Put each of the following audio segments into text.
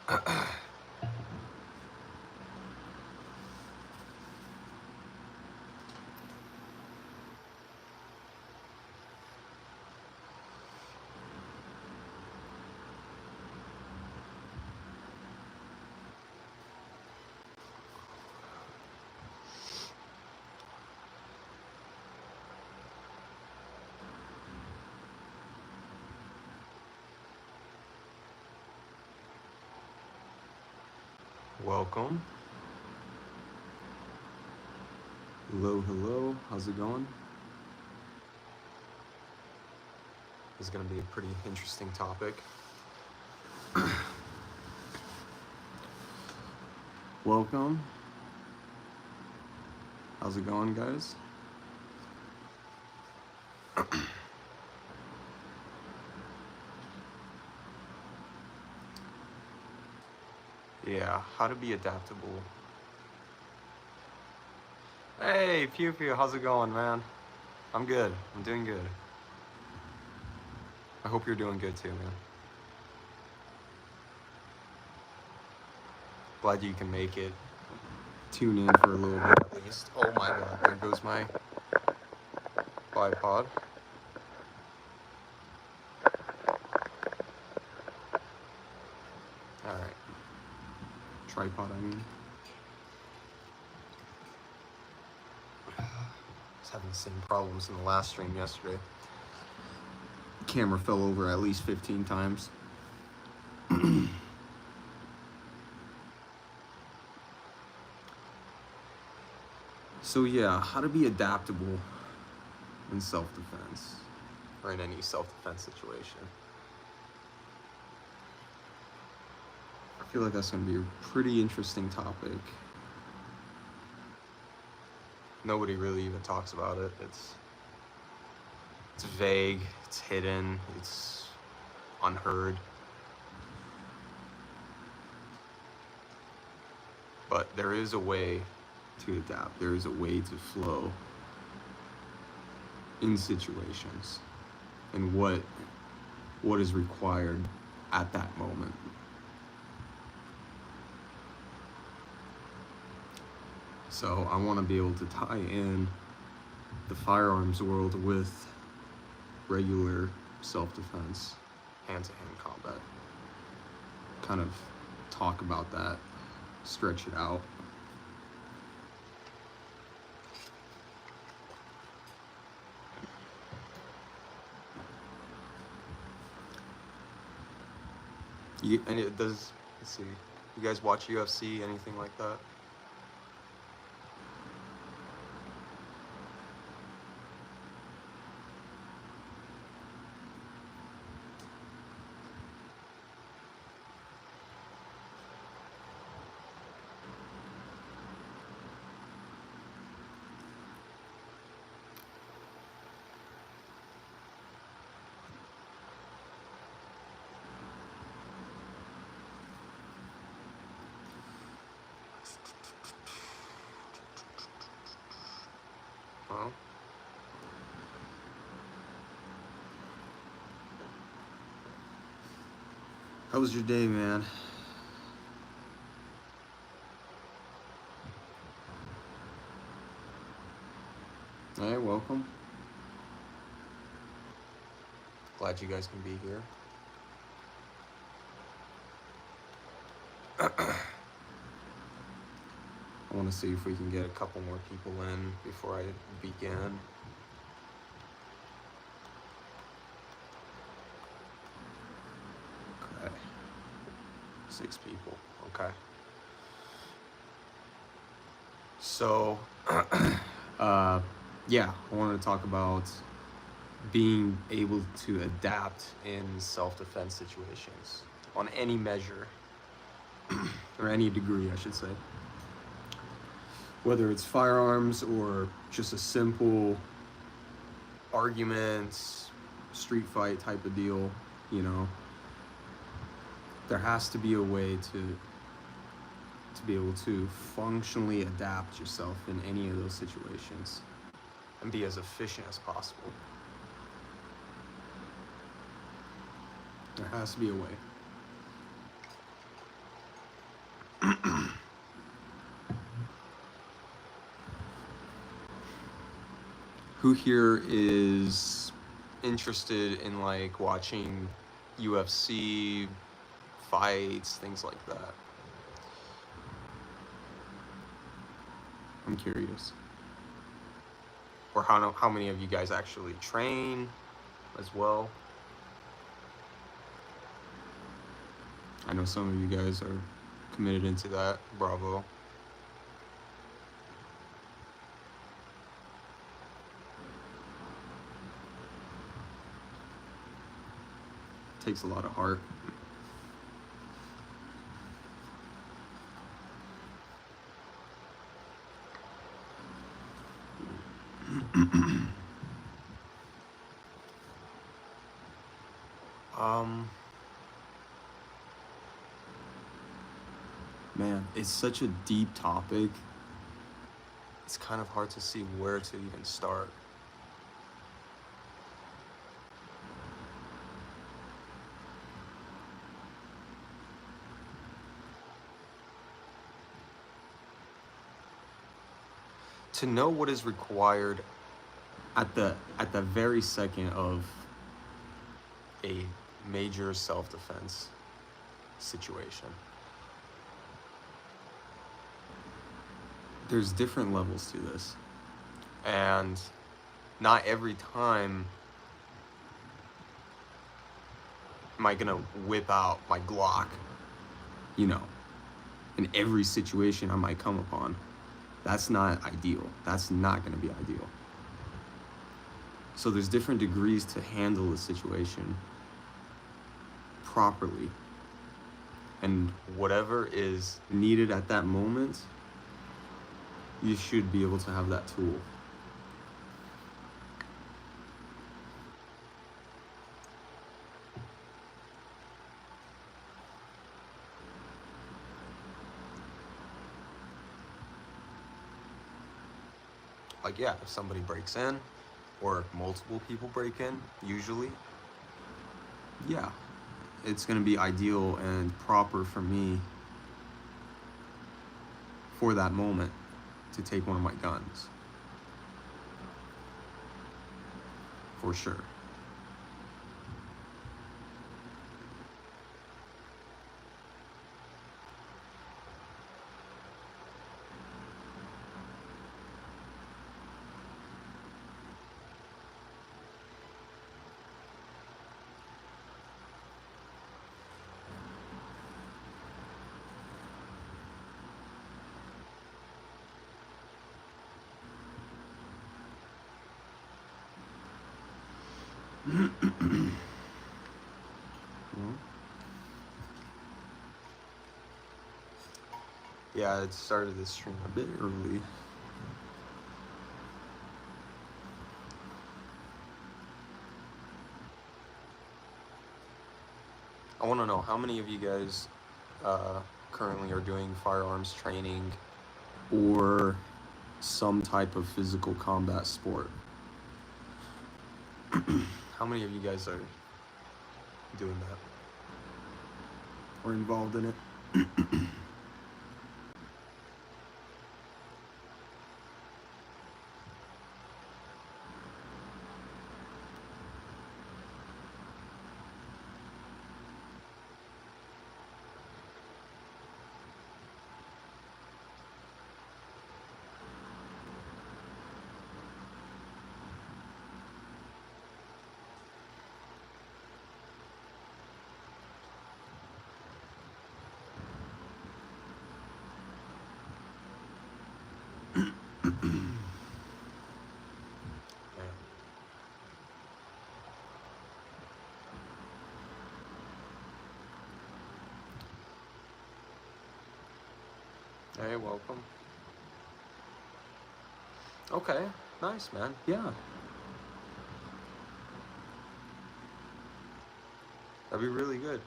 Welcome. Hello, how's it going? This is going to be a pretty interesting topic. Welcome. How's it going, guys? Yeah, how to be adaptable. Hey, Pew Pew, how's it going, man? I'm good. I'm doing good. I hope you're doing good too, man. Glad you can make it. Tune in for a little bit at least. Oh my god, there goes my bipod. Alright. Tripod, I mean. I was having the same problems in the last stream yesterday. The camera fell over at least 15 times. So yeah, how to be adaptable in self-defense, or in any self-defense situation. I feel like that's going to be a pretty interesting topic. Nobody really even talks about it. It's vague, it's hidden, it's unheard. But there is a way to adapt. There is a way to flow in situations and what is required at that moment. So I want to be able to tie in the firearms world with regular self-defense, hand-to-hand combat. Kind of talk about that, stretch it out. And it does, let's see, you guys watch UFC, anything like that? Well, how was your day, man? Hey, welcome. Glad you guys can be here. I want to see if we can get a couple more people in before I begin. Okay. 6 people. Okay. So, yeah, I wanted to talk about being able to adapt in self-defense situations on any measure, or any degree, I should say. Whether it's firearms or just a simple argument, street fight type of deal, you know, there has to be a way to be able to functionally adapt yourself in any of those situations and be as efficient as possible. There has to be a way. Who here is interested in like watching UFC fights, things like that? I'm curious. Or how many of you guys actually train as well? I know some of you guys are committed into that. Bravo. Takes a lot of heart. Man, it's such a deep topic. It's kind of hard to see where to even start. To know what is required at the very second of a major self-defense situation. There's different levels to this, and not every time am I gonna whip out my Glock, you know, in every situation I might come upon. That's not ideal. That's not gonna be ideal. So there's different degrees to handle the situation properly. And whatever is needed at that moment, you should be able to have that tool. Like, yeah, if somebody breaks in, or if multiple people break in, usually, yeah, it's gonna be ideal and proper for me for that moment to take one of my guns. For sure. Yeah, it started this stream a bit early. I want to know how many of you guys currently are doing firearms training or some type of physical combat sport. How many of you guys are doing that or involved in it? Hey, welcome. Okay, nice, man. Yeah. That'd be really good.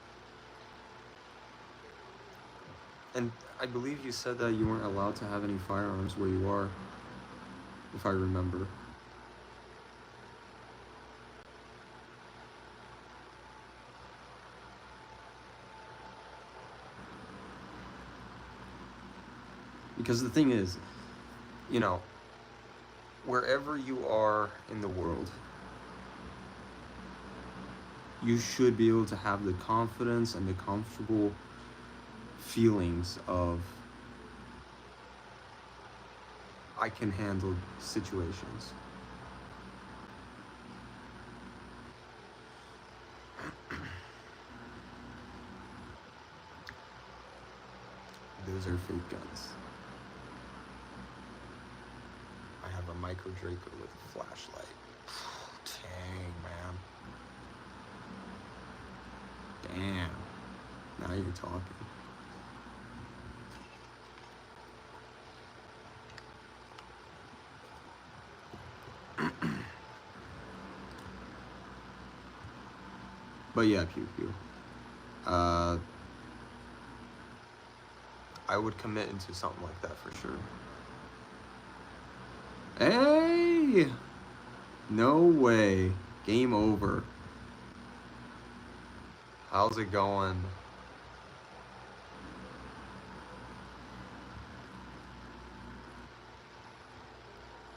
And I believe you said that you weren't allowed to have any firearms where you are, if I remember. Because the thing is, you know, wherever you are in the world, you should be able to have the confidence and the comfortable feelings of, I can handle situations. Those are fake guns. I have a micro Draco with a flashlight. Dang, man. Damn. Now you're talking. But yeah, pew pew. I would commit into something like that for sure. Hey! No way. Game over. How's it going?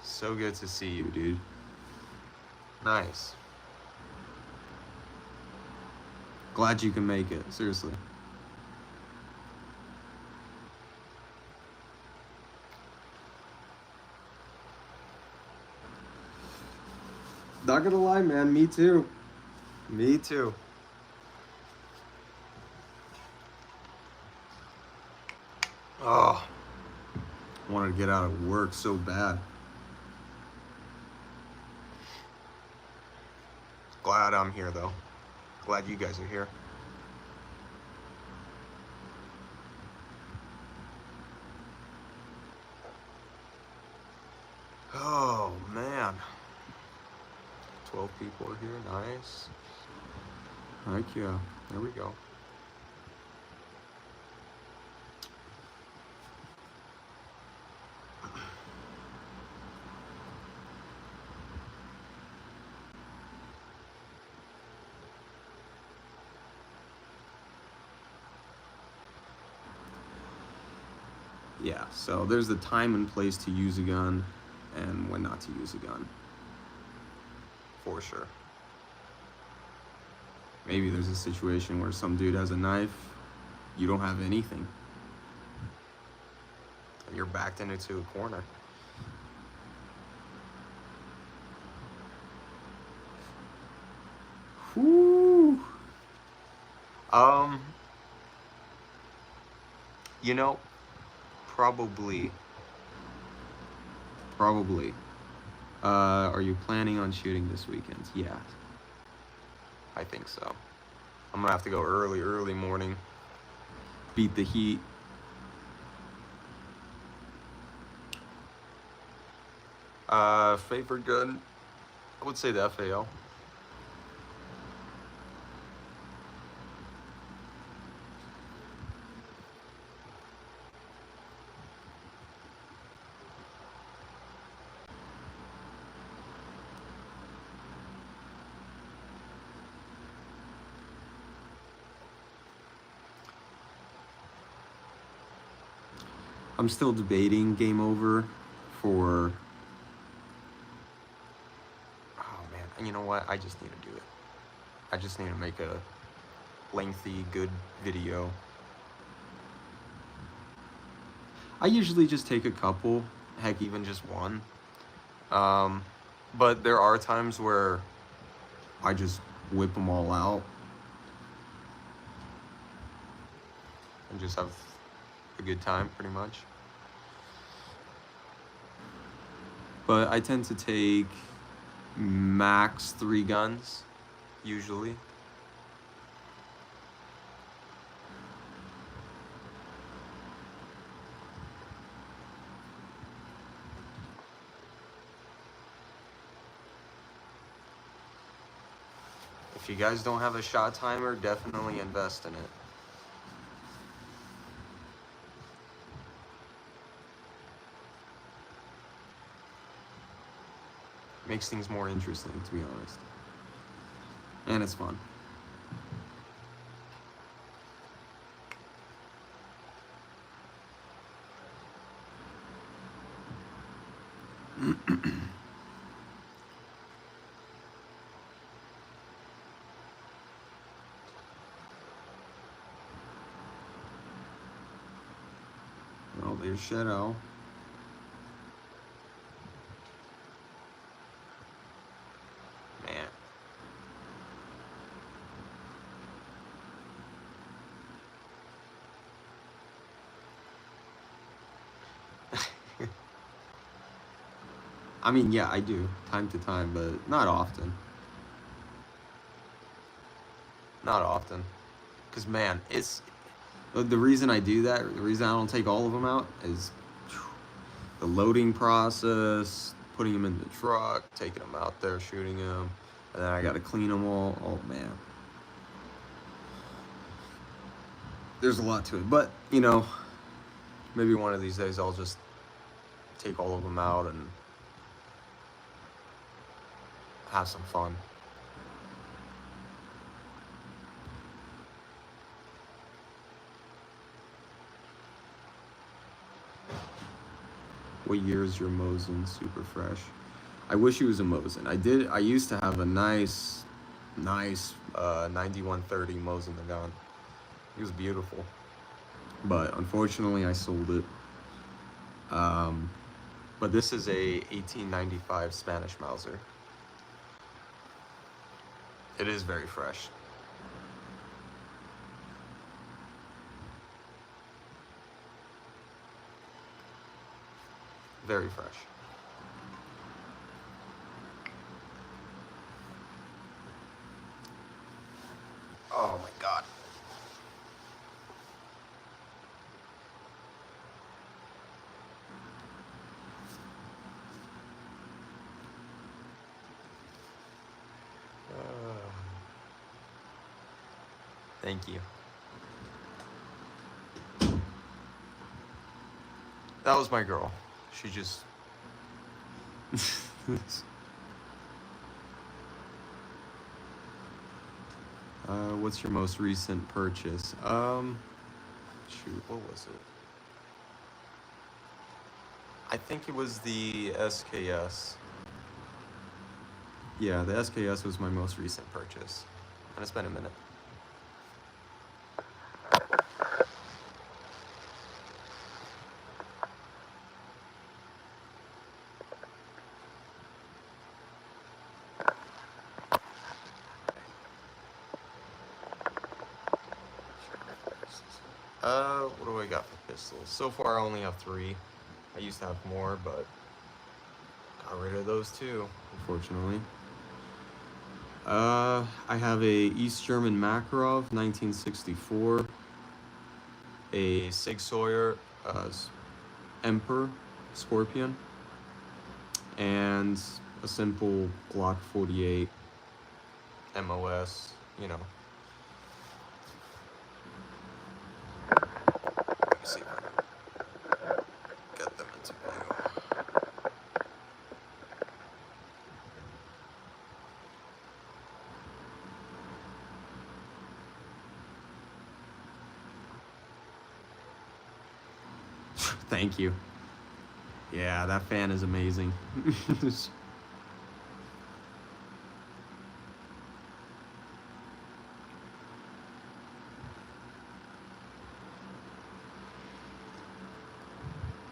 So good to see you, dude. Nice. Glad you can make it, seriously. Not gonna lie, man, me too. Me too. Oh, I wanted to get out of work so bad. Glad I'm here, though. Glad you guys are here. Oh, man. 12 people are here. Nice. Heck yeah. There we go. Yeah, so there's a time and place to use a gun and when not to use a gun. For sure. Maybe there's a situation where some dude has a knife, you don't have anything. And you're backed into a corner. Whew. You know, probably. Are you planning on shooting this weekend? Yeah. I think so. I'm gonna have to go early morning. Beat the heat. Favorite gun? I would say the FAL. I'm still debating game over for... Oh man, and you know what? I just need to do it. I just need to make a lengthy, good video. I usually just take a couple, heck, even just one. But there are times where I just whip them all out and just have a good time, pretty much. But I tend to take max 3 guns, usually. If you guys don't have a shot timer, definitely invest in it. Makes things more interesting, to be honest. And it's fun. Oh, there's Shadow. Man. I mean, yeah, I do, time to time, but not often. Not often. Because, man, it's... The reason I do that, the reason I don't take all of them out is the loading process, putting them in the truck, taking them out there, shooting them, and then I gotta clean them all. Oh, man. There's a lot to it. But, you know, maybe one of these days I'll just take all of them out and have some fun. What year is your Mosin super fresh? I wish he was a Mosin. I used to have a nice 9130 Mosin the gun. He was beautiful. But unfortunately I sold it. But this is a 1895 Spanish Mauser. It is very fresh. Very fresh. Oh my god. Thank you. That was my girl. She just... what's your most recent purchase? Shoot, what was it? I think it was the SKS. Yeah, the SKS was my most recent purchase. And it's been a minute. What do I got for pistols? So far I only have 3. I used to have more, but got rid of those too, unfortunately. I have a East German Makarov, 1964. A Sig Sauer Emperor Scorpion. And a simple Glock 48 MOS, you know. Let me see if I can get them into blue. Thank you. Yeah, that fan is amazing.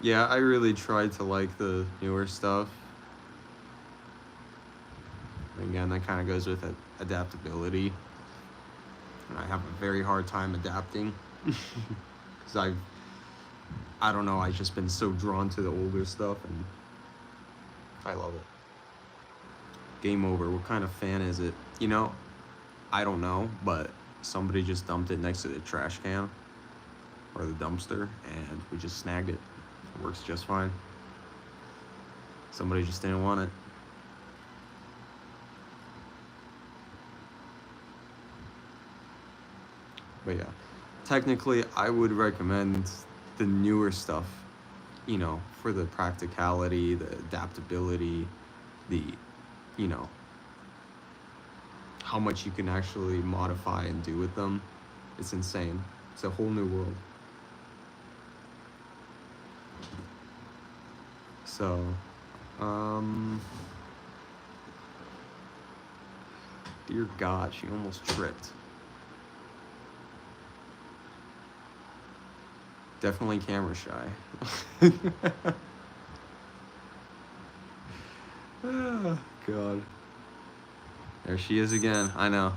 Yeah, I really tried to like the newer stuff. Again, that kind of goes with adaptability. And I have a very hard time adapting. Because I don't know, I've just been so drawn to the older stuff and I love it. Game over. What kind of fan is it? You know, I don't know, but somebody just dumped it next to the trash can or the dumpster and we just snagged it. It works just fine. Somebody just didn't want it. But yeah, technically I would recommend the newer stuff, you know, for the practicality, the adaptability, the, you know, how much you can actually modify and do with them. It's insane. It's a whole new world. So, dear God, she almost tripped. Definitely camera shy. Oh, God. There she is again. I know.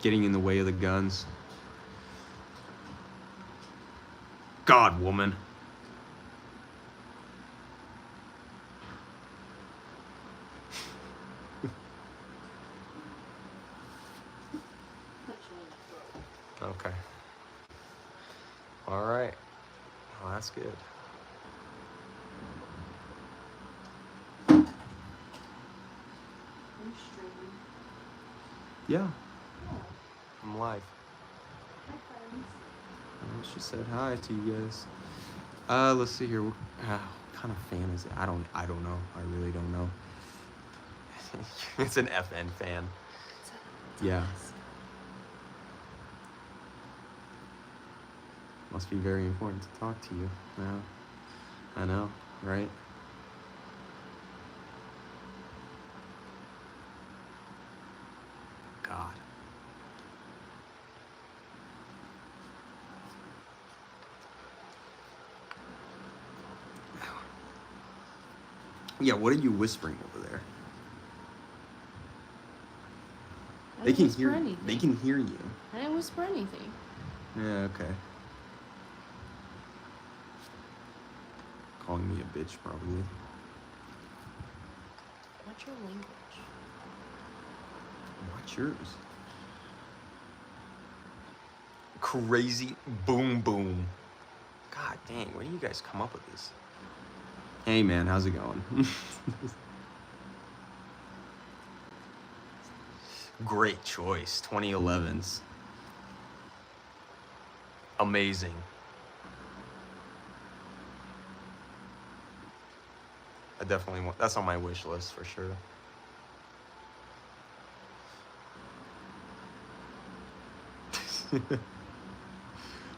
Getting in the way of the guns. God, woman. Okay. All right. Well, that's good. Are you streaming? Yeah, Oh, I'm live. hi friends. She said hi to you guys. Let's see here. What kind of fan is it? I don't know. I really don't know. It's an FN fan. It's Yeah. Alaska. Must be very important to talk to you. Yeah. I know, right? God. Yeah, what are you whispering over there? I They didn't can whisper hear. anything. They can hear you. I didn't whisper anything. Yeah. Okay. Calling me a bitch, probably. What's your language? What's yours? Crazy boom boom. God dang, where do you guys come up with this? Hey man, how's it going? Great choice, 2011s. Amazing. I definitely want, that's on my wish list for sure.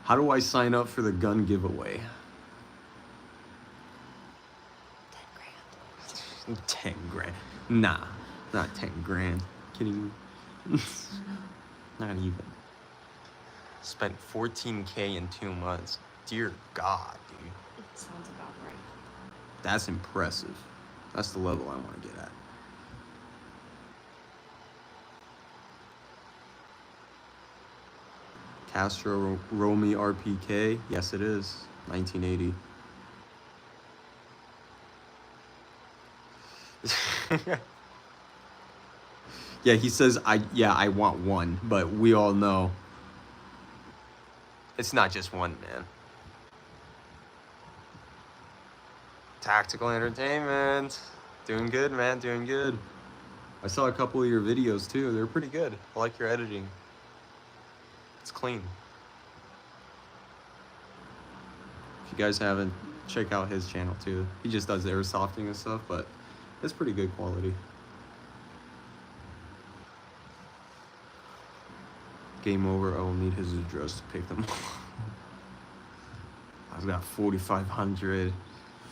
How do I sign up for the gun giveaway? 10 grand. 10 grand. Nah, not 10 grand. Kidding me? Not even. Spent 14K in 2 months. Dear God, dude. It sounds about right. That's impressive. That's the level I want to get at. Castro Romy RPK. Yes, it is. 1980. Yeah, he says, I want one, but we all know it's not just one, man. Tactical entertainment. Doing good, man, doing good. I saw a couple of your videos too. They're pretty good. I like your editing. It's clean. If you guys haven't, check out his channel too. He just does airsofting and stuff, but it's pretty good quality. Game over. I will need his address to pick them up. I've got 4,500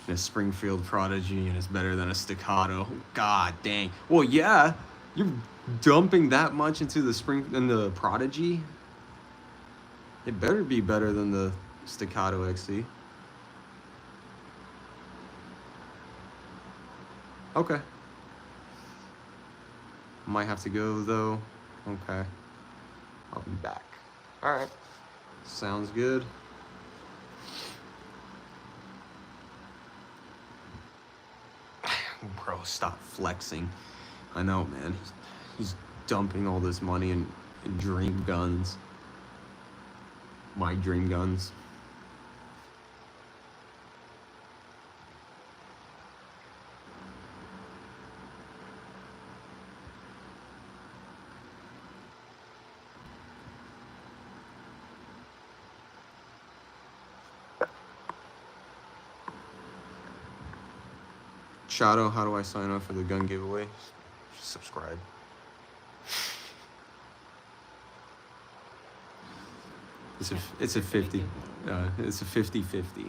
and a Springfield Prodigy, and it's better than a Staccato. God dang. Well, yeah, you're dumping that much into the Prodigy. It better be better than the Staccato XC. Okay. Might have to go though. Okay. I'll be back. All right. Sounds good. Bro, stop flexing. I know, man. He's dumping all this money in dream guns. My dream guns. Shadow, how do I sign up for the gun giveaway? Just subscribe. It's a 50. It's a 50-50.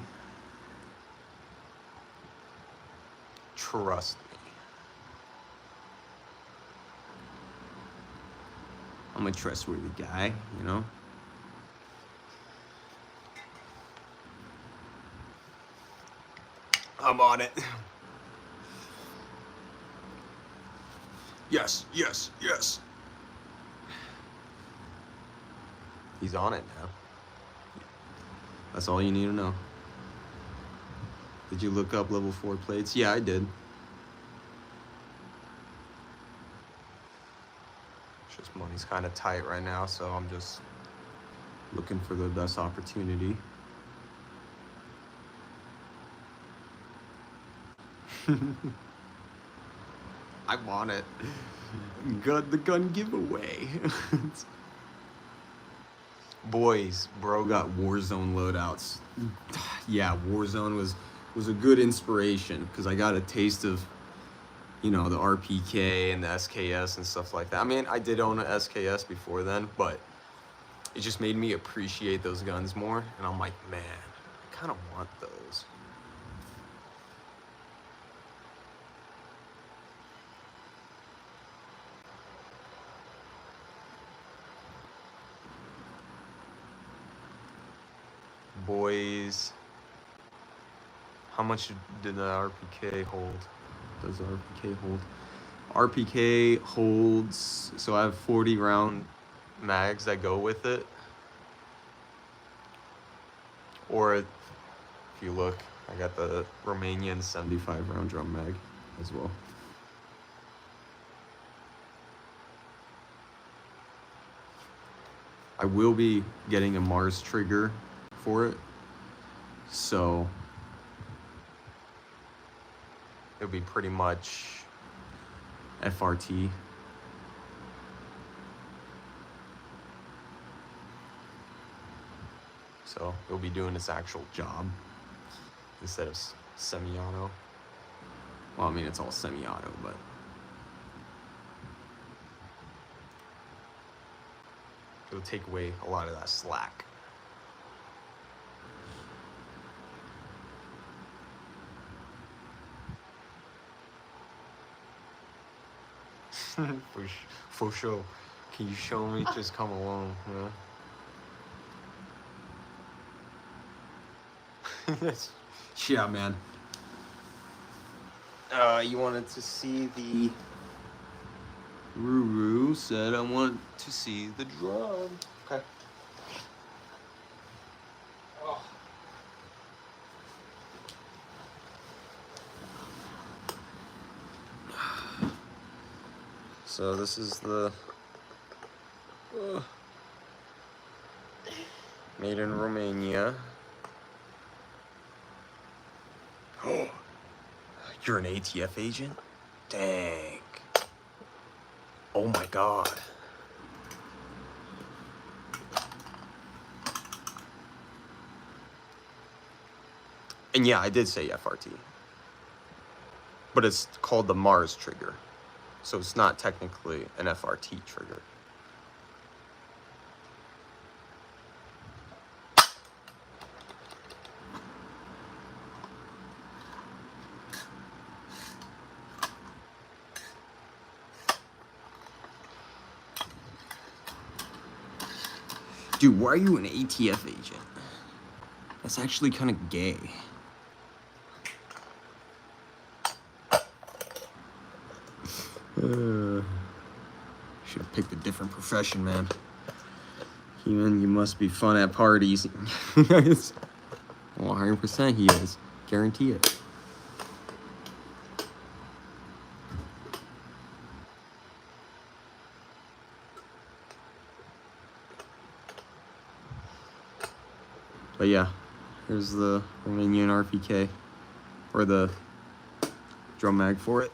Trust me. I'm a trustworthy guy, you know? I'm on it. Yes, yes, yes. He's on it now. That's all you need to know. Did you look up level 4 plates? Yeah, I did. It's just money's kind of tight right now, so I'm just looking for the best opportunity. I want it. The gun giveaway. Boys, bro got Warzone loadouts. Yeah, Warzone was a good inspiration because I got a taste of, you know, the RPK and the SKS and stuff like that. I mean, I did own an SKS before then, but it just made me appreciate those guns more. And I'm like, man, I kind of want those. Boys, how much did the RPK hold? Does the RPK hold? RPK holds, so I have 40 round mags that go with it. Or if you look, I got the Romanian 75 round drum mag as well. I will be getting a Mars trigger for it, so it'll be pretty much FRT. So it'll be doing its actual job instead of semi-auto. Well, I mean, it's all semi-auto, but it'll take away a lot of that slack. For sure. Can you show me? Just come along, man. Yeah, man. You wanted to see the Ruru said I want to see the drum. Okay. Oh. So this is the made in Romania. Oh, you're an ATF agent? Dang. Oh my god. And yeah, I did say FRT. But it's called the Mars trigger. So it's not technically an FRT trigger. Dude, why are you an ATF agent? That's actually kind of gay. Should have picked a different profession, man. Human, you must be fun at parties. 100% he is. Guarantee it. But yeah, here's the Romanian RPK, or the drum mag for it.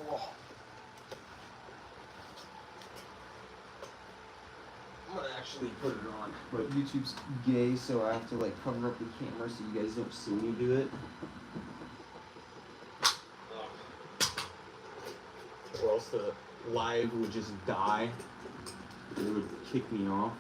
Oh. I'm gonna actually put it on, but YouTube's gay, so I have to like cover up the camera so you guys don't see me do it. Or else the live would just die. It would kick me off.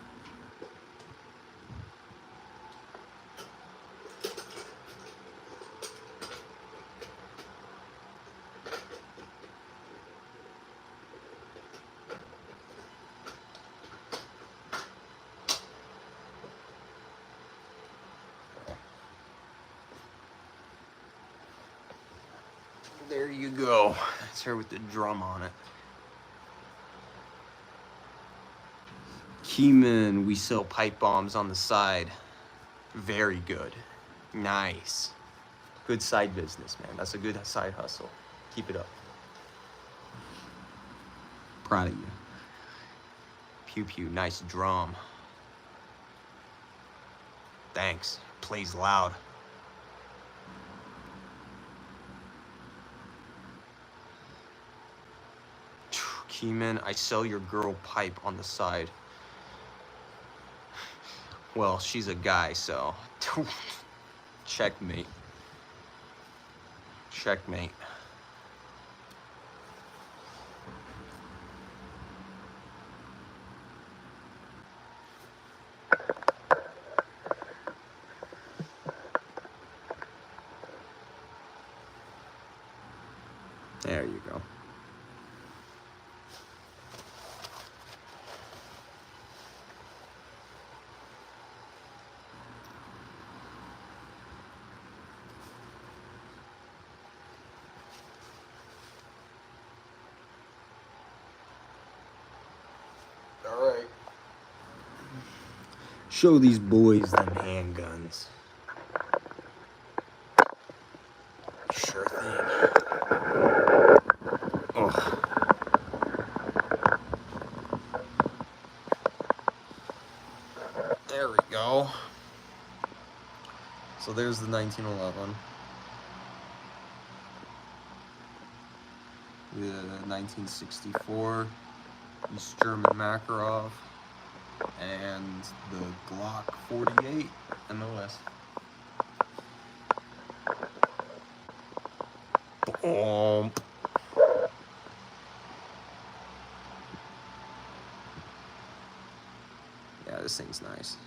There you go. It's her with the drum on it. Keyman, we sell pipe bombs on the side. Very good. Nice. Good side business, man. That's a good side hustle. Keep it up. Proud of you. Pew pew, nice drum. Thanks. Plays loud. Keyman, I sell your girl pipe on the side. Well, she's a guy, so checkmate. Checkmate. There you go. All right. Show these boys them handguns. Sure thing. Oh. There we go. So there's the 1911. The 1964 East German Makarov and the Glock 48 MOS. Boom. Yeah, this thing's nice.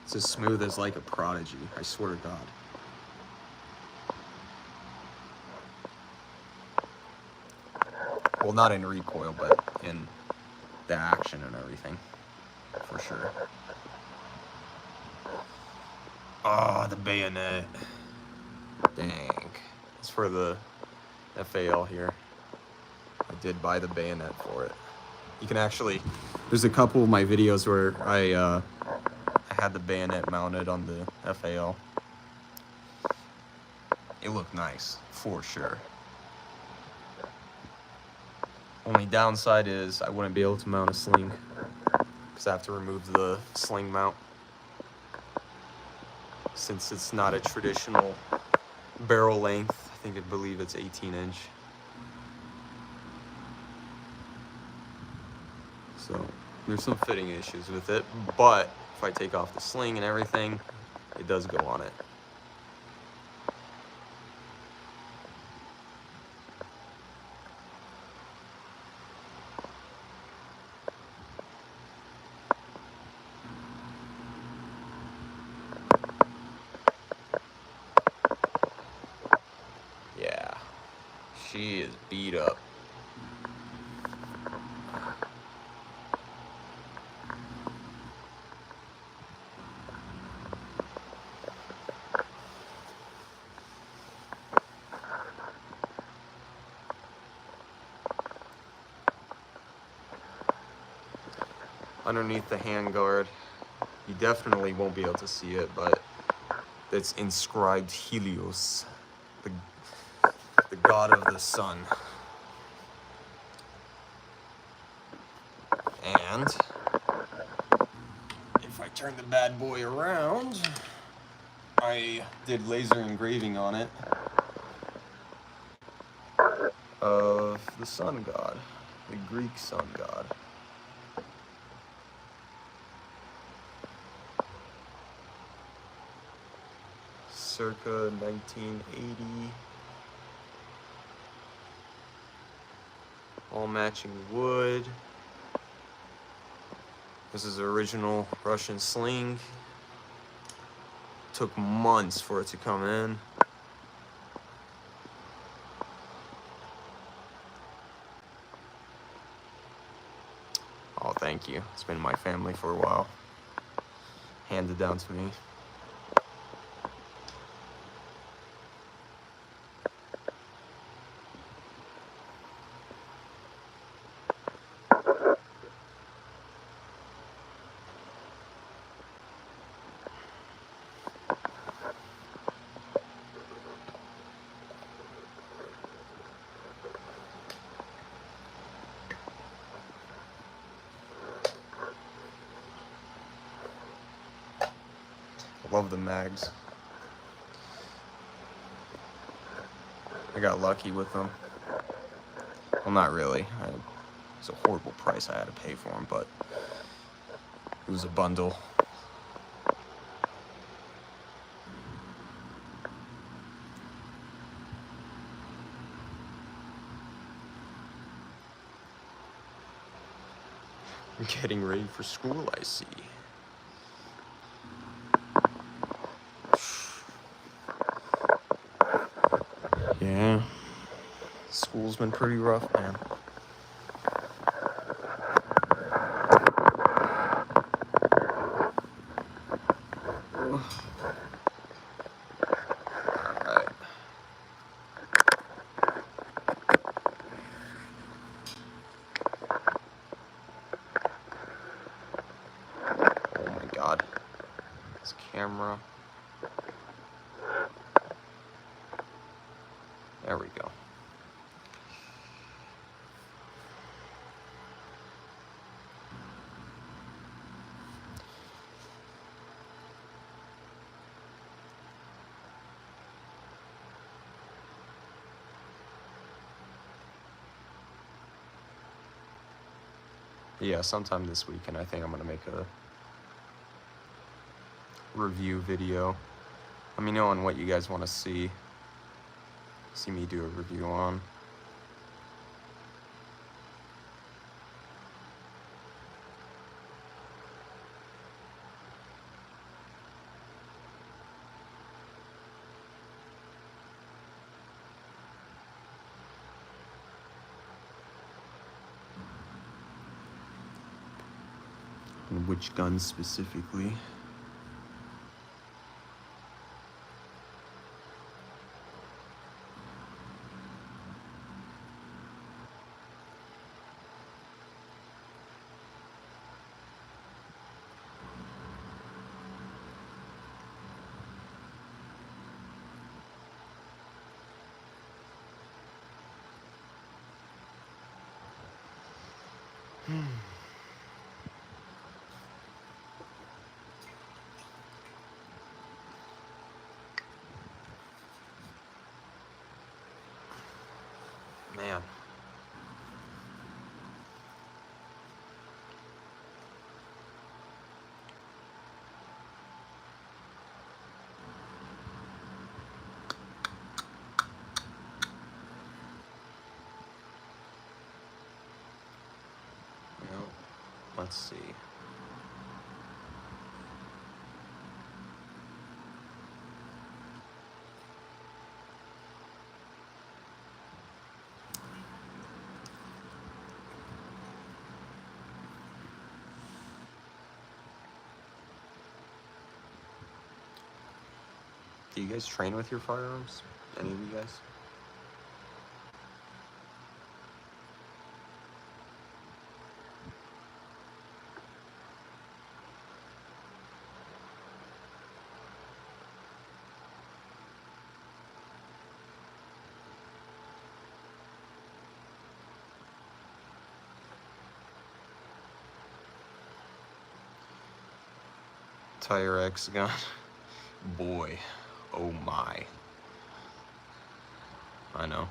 It's as smooth as like a Prodigy, I swear to God. Well, not in recoil, but in the action and everything, for sure. Oh, the bayonet. Dang. It's for the FAL here. I did buy the bayonet for it. You can actually, there's a couple of my videos where I had the bayonet mounted on the FAL. It looked nice, for sure. Only downside is I wouldn't be able to mount a sling because I have to remove the sling mount since it's not a traditional barrel length. I believe it's 18-inch. So there's some fitting issues with it, but if I take off the sling and everything, it does go on it. Yeah, she is beat up. Underneath the handguard, you definitely won't be able to see it, but it's inscribed Helios, the god of the sun. And if I turn the bad boy around, I did laser engraving on it of the sun god, the Greek sun god. Circa 1980. All matching wood. This is the original Russian sling. Took months for it to come in. Oh, thank you. It's been in my family for a while. Handed down to me. Love the mags. I got lucky with them. Well, not really. It was a horrible price I had to pay for them, but it was a bundle. Getting ready for school, I see. Yeah. School's been pretty rough, man. Alright. Oh my god. This camera. There we go. Yeah, sometime this weekend I think I'm gonna make a review video. Let me know on what you guys want to see me do a review on. And which guns specifically. Man. Well, let's see. Do you guys train with your firearms? Any of you guys? Tire X gun. Boy, oh my. I know.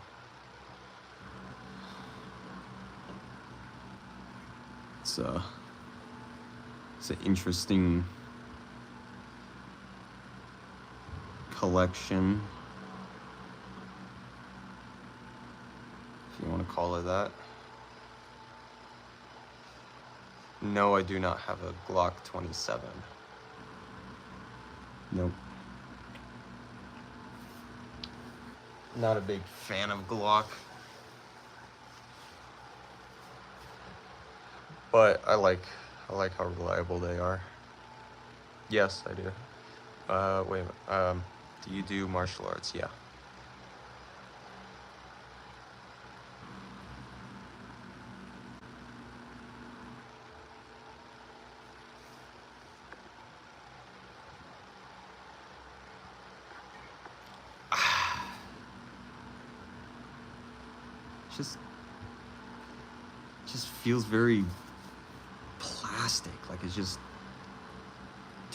It's an interesting collection, if you want to call it that. No, I do not have a Glock 27. Nope. Not a big fan of Glock. But I like how reliable they are. Yes, I do. Wait a minute. Do you do martial arts? Yeah. Just feels very plastic, like it's just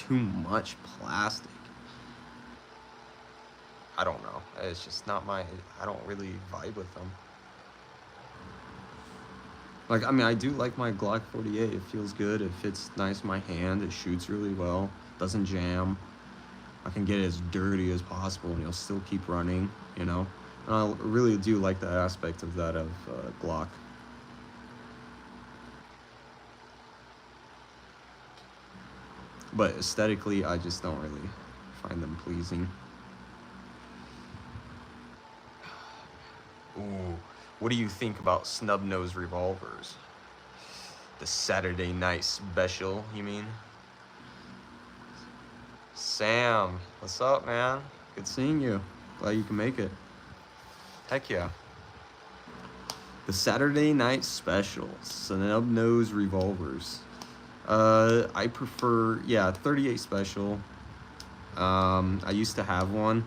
too much plastic. I don't know. It's just not my. I don't really vibe with them. Like, I mean, I do like my Glock 48. It feels good. It fits nice in my hand. It shoots really well. Doesn't jam. I can get it as dirty as possible, and it'll still keep running. You know. And I really do like that aspect of that of Glock. But aesthetically, I just don't really find them pleasing. Ooh, what do you think about snub-nose revolvers? The Saturday night special, you mean? Sam, what's up, man? Good seeing you. Glad you can make it. Heck yeah. The Saturday night special, snub-nose revolvers. I prefer, 38 special. I used to have one.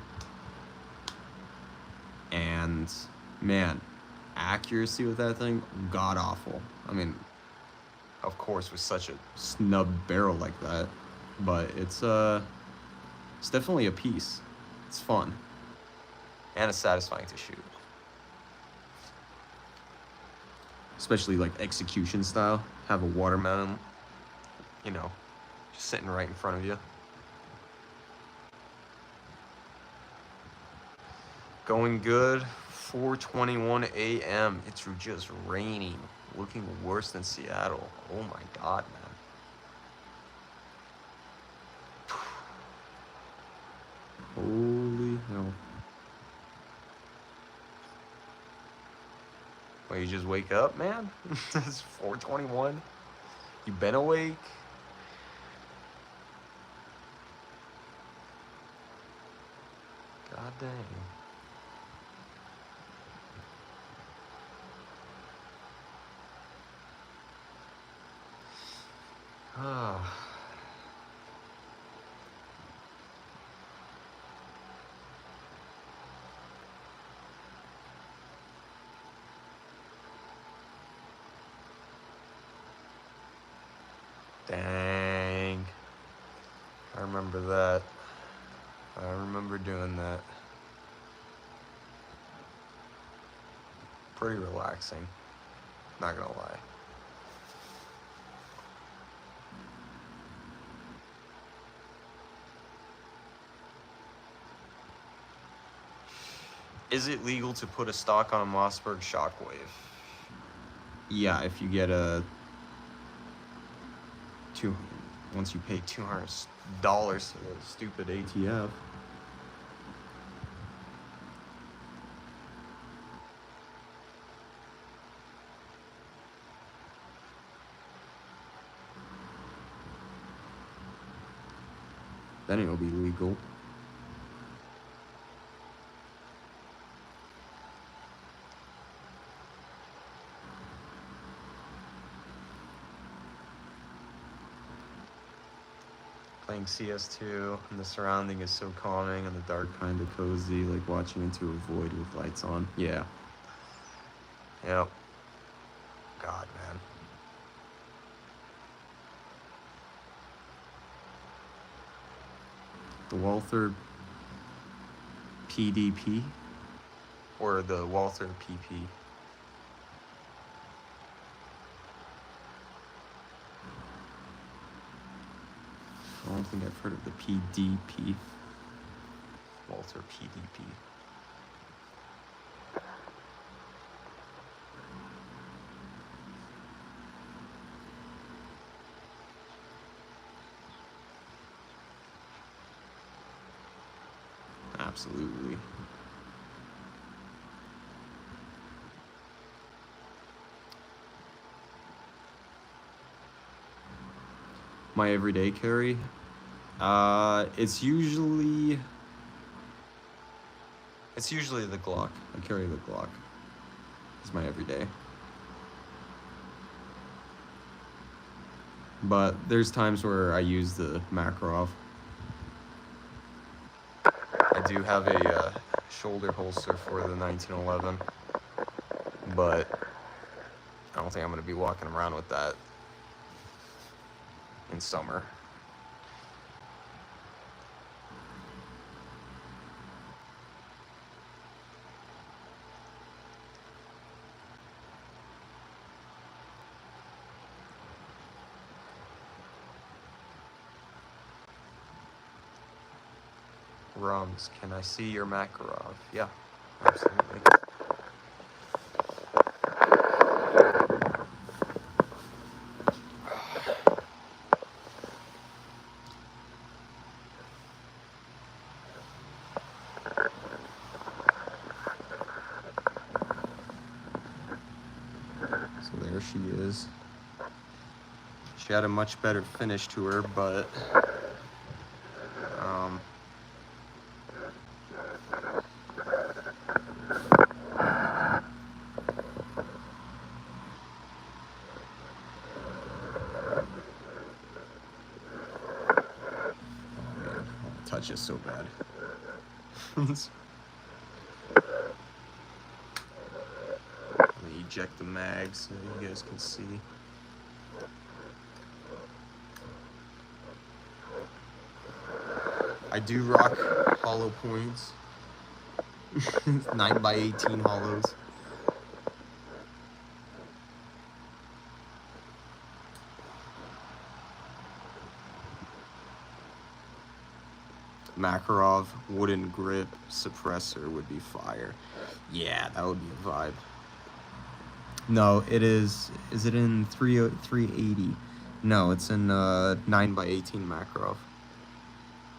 And, man, accuracy with that thing, god-awful. I mean, of course, with such a snub barrel like that. But it's definitely a piece. It's fun. And it's satisfying to shoot. Especially, like, execution style. Have a watermelon, you know, just sitting right in front of you. Going good. 4:21 a.m. It's just raining. Looking worse than Seattle. Oh my god, man. Holy hell. Well, you just wake up, man? It's 4:21. You been awake? God dang. Ah. Dang. I remember that. I remember doing that. Pretty relaxing. Not gonna lie. Is it legal to put a stock on a Mossberg Shockwave? Yeah, if you get once you pay $200 for the stupid ATF. Then it'll be legal. Playing CS2 and the surrounding is so calming and the dark kind of cozy, like watching into a void with lights on. Yeah. Yep. God, man. The Walther PDP or the Walther PP? I don't think I've heard of the PDP. Walther PDP. Absolutely. My everyday carry? It's usually the Glock. I carry the Glock. It's my everyday. But there's times where I use the Makarov. I do have a shoulder holster for the 1911, but I don't think I'm going to be walking around with that in summer. Rums, can I see your Makarov? Yeah, absolutely. So there she is. She had a much better finish to her, but touch is so bad. Let me eject the mag so you guys can see. I do rock hollow points. 9x18 hollows. Makarov wooden grip suppressor would be fire. Yeah, that would be a vibe. No, it is. Is it in 380? No, it's in 9x18 Makarov.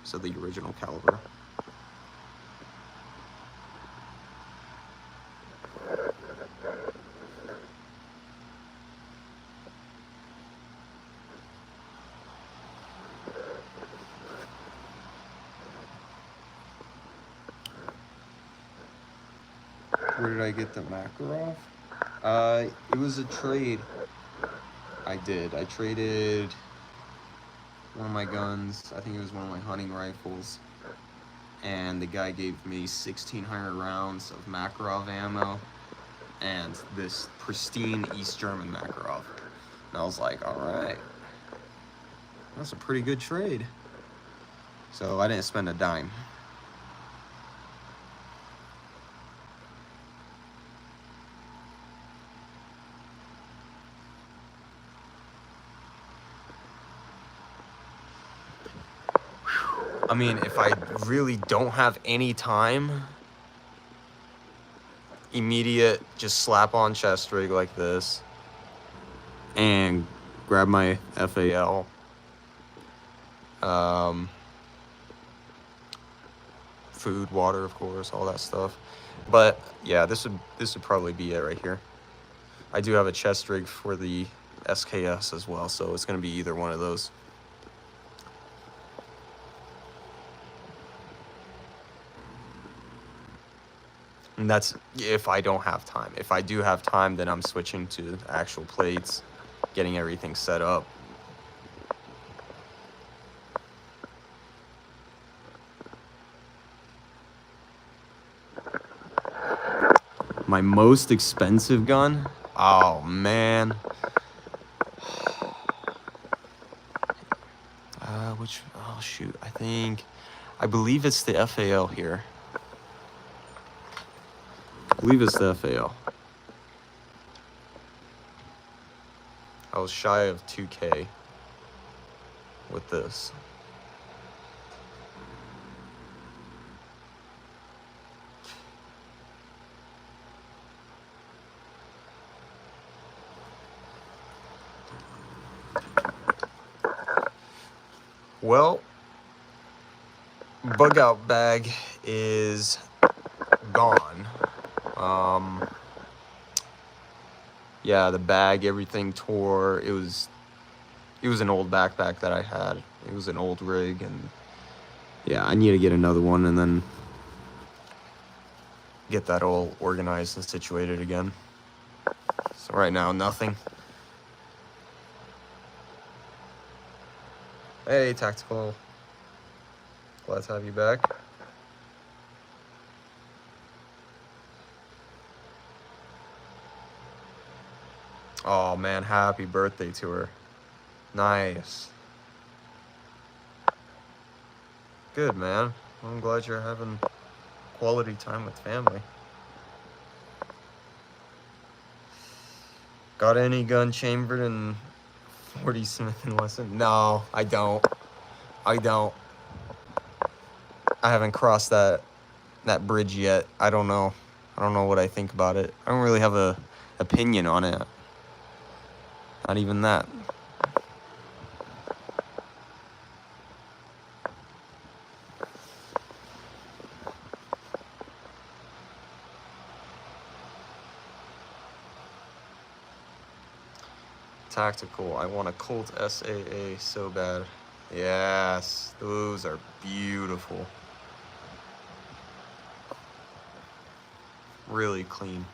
So the original caliber. Where did I get the Makarov? It was a trade. I traded one of my guns. I think it was one of my hunting rifles. And the guy gave me 1,600 rounds of Makarov ammo and this pristine East German Makarov. And I was like, all right, that's a pretty good trade. So I didn't spend a dime. I mean, if I really don't have any time, immediate, just slap on chest rig like this and grab my FAL. Food, water, of course, all that stuff. But yeah, this would probably be it right here. I do have a chest rig for the SKS as well, so it's gonna be either one of those. And that's if I don't have time. If I do have time, then I'm switching to actual plates, getting everything set up. My most expensive gun? Oh, man. Oh, shoot. I believe it's the FAL here. I believe it's the FAL. I was shy of 2K with this. Well, bug out bag is gone. Yeah, the bag, everything tore. It was an old backpack that I had. It was an old rig, and yeah, I need to get another one and then get that all organized and situated again. So right now, nothing. Hey, Tactical. Glad to have you back. Oh man, happy birthday to her. Nice. Good, man. I'm glad you're having quality time with family. Got any gun chambered in 40 Smith & Wesson? No, I don't. I haven't crossed that bridge yet. I don't know. I don't know what I think about it. I don't really have a opinion on it. Not even that. Tactical. I want a Colt SAA so bad. Yes, those are beautiful. Really clean.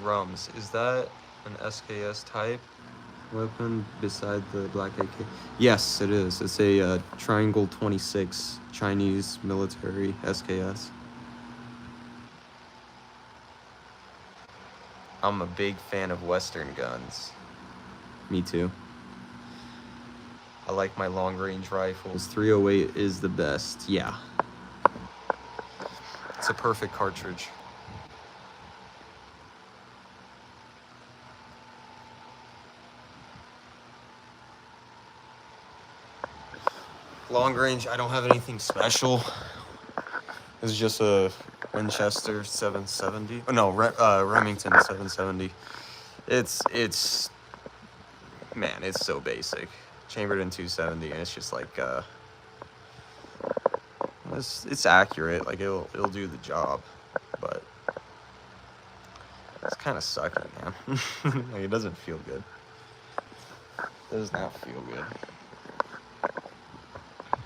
Rums. Is that an SKS type weapon beside the Black AK? Yes, it is. It's a Triangle 26 Chinese military SKS. I'm a big fan of Western guns. Me too. I like my long-range rifles. 308 is the best. Yeah. It's a perfect cartridge. Long range, I don't have anything special. It's just a Winchester 770. Oh, no, Remington 770. It's man, it's so basic. Chambered in 270, and it's just like it's accurate. Like it'll do the job, but it's kind of sucky, man. Like it doesn't feel good. It does not feel good.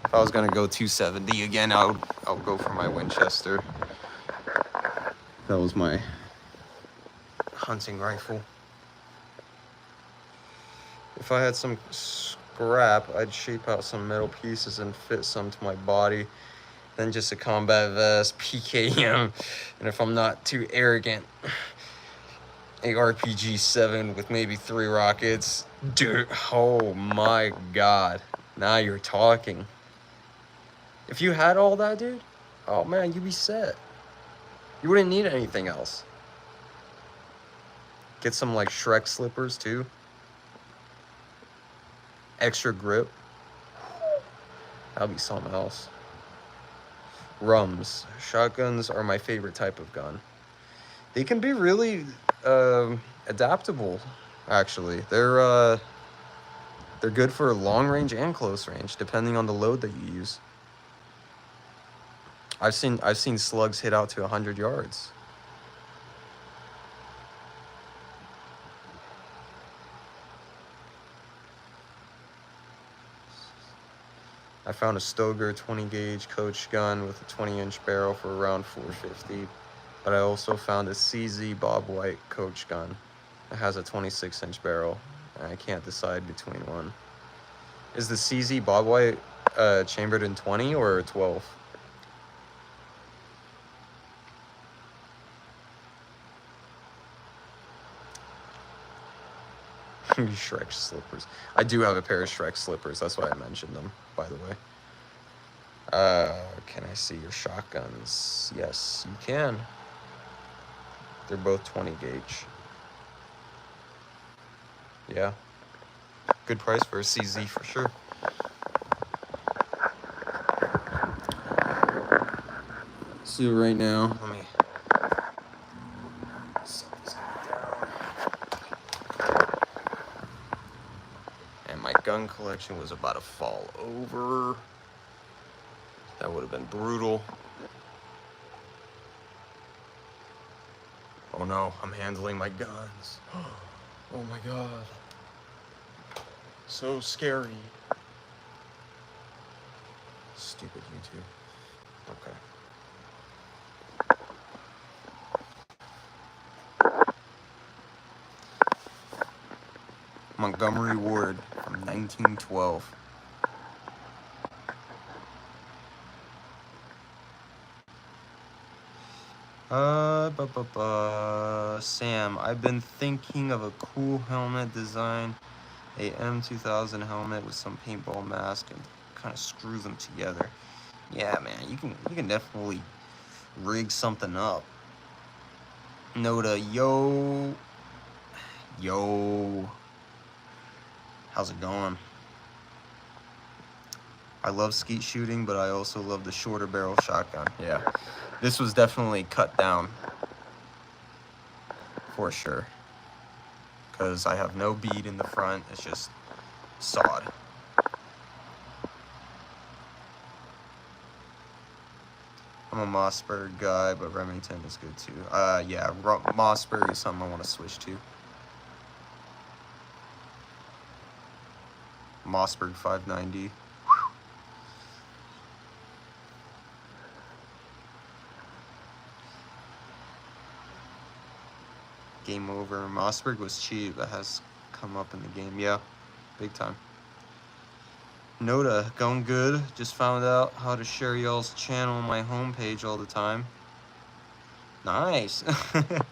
If I was gonna go 270 again, I'll go for my Winchester. That was my hunting rifle. If I had some scrap, I'd shape out some metal pieces and fit some to my body. Then just a combat vest, PKM, and if I'm not too arrogant, a RPG-7 with maybe 3 rockets. Dude, oh my god. Now you're talking. If you had all that, dude, oh man, you'd be set. You wouldn't need anything else. Get some like Shrek slippers too. Extra grip. That'll be something else. Rums. Shotguns are my favorite type of gun. They can be really adaptable, actually. They're good for long range and close range, depending on the load that you use. I've seen slugs hit out to 100 yards. I found a Stoger 20 gauge coach gun with a 20-inch barrel for around $450, but I also found a CZ Bob White coach gun that has a 26-inch barrel, and I can't decide between one. Is the CZ Bob White chambered in 20 or 12? Shrek slippers. I do have a pair of Shrek slippers. That's why I mentioned them, by the way. Can I see your shotguns? Yes, you can. They're both 20 gauge. Yeah. Good price for a CZ for sure. So right now, let me set this guy down. And my gun collection was about to fall over. That would have been brutal. Oh no, I'm handling my guns. Oh my god. So scary. Stupid YouTube. Okay. Montgomery Ward from 1912. Sam, I've been thinking of a cool helmet design, a M2000 helmet with some paintball mask and kind of screw them together. Yeah, man, you can definitely rig something up. Noda, yo. Yo. How's it going? I love skeet shooting, but I also love the shorter barrel shotgun. Yeah. This was definitely cut down. For sure. Because I have no bead in the front. It's just sawed. I'm a Mossberg guy, but Remington is good too. Yeah, Mossberg is something I want to switch to. Mossberg 590. Game over. Mossberg was cheap. That has come up in the game. Yeah, big time. Noda, going good. Just found out how to share y'all's channel on my homepage all the time. Nice. If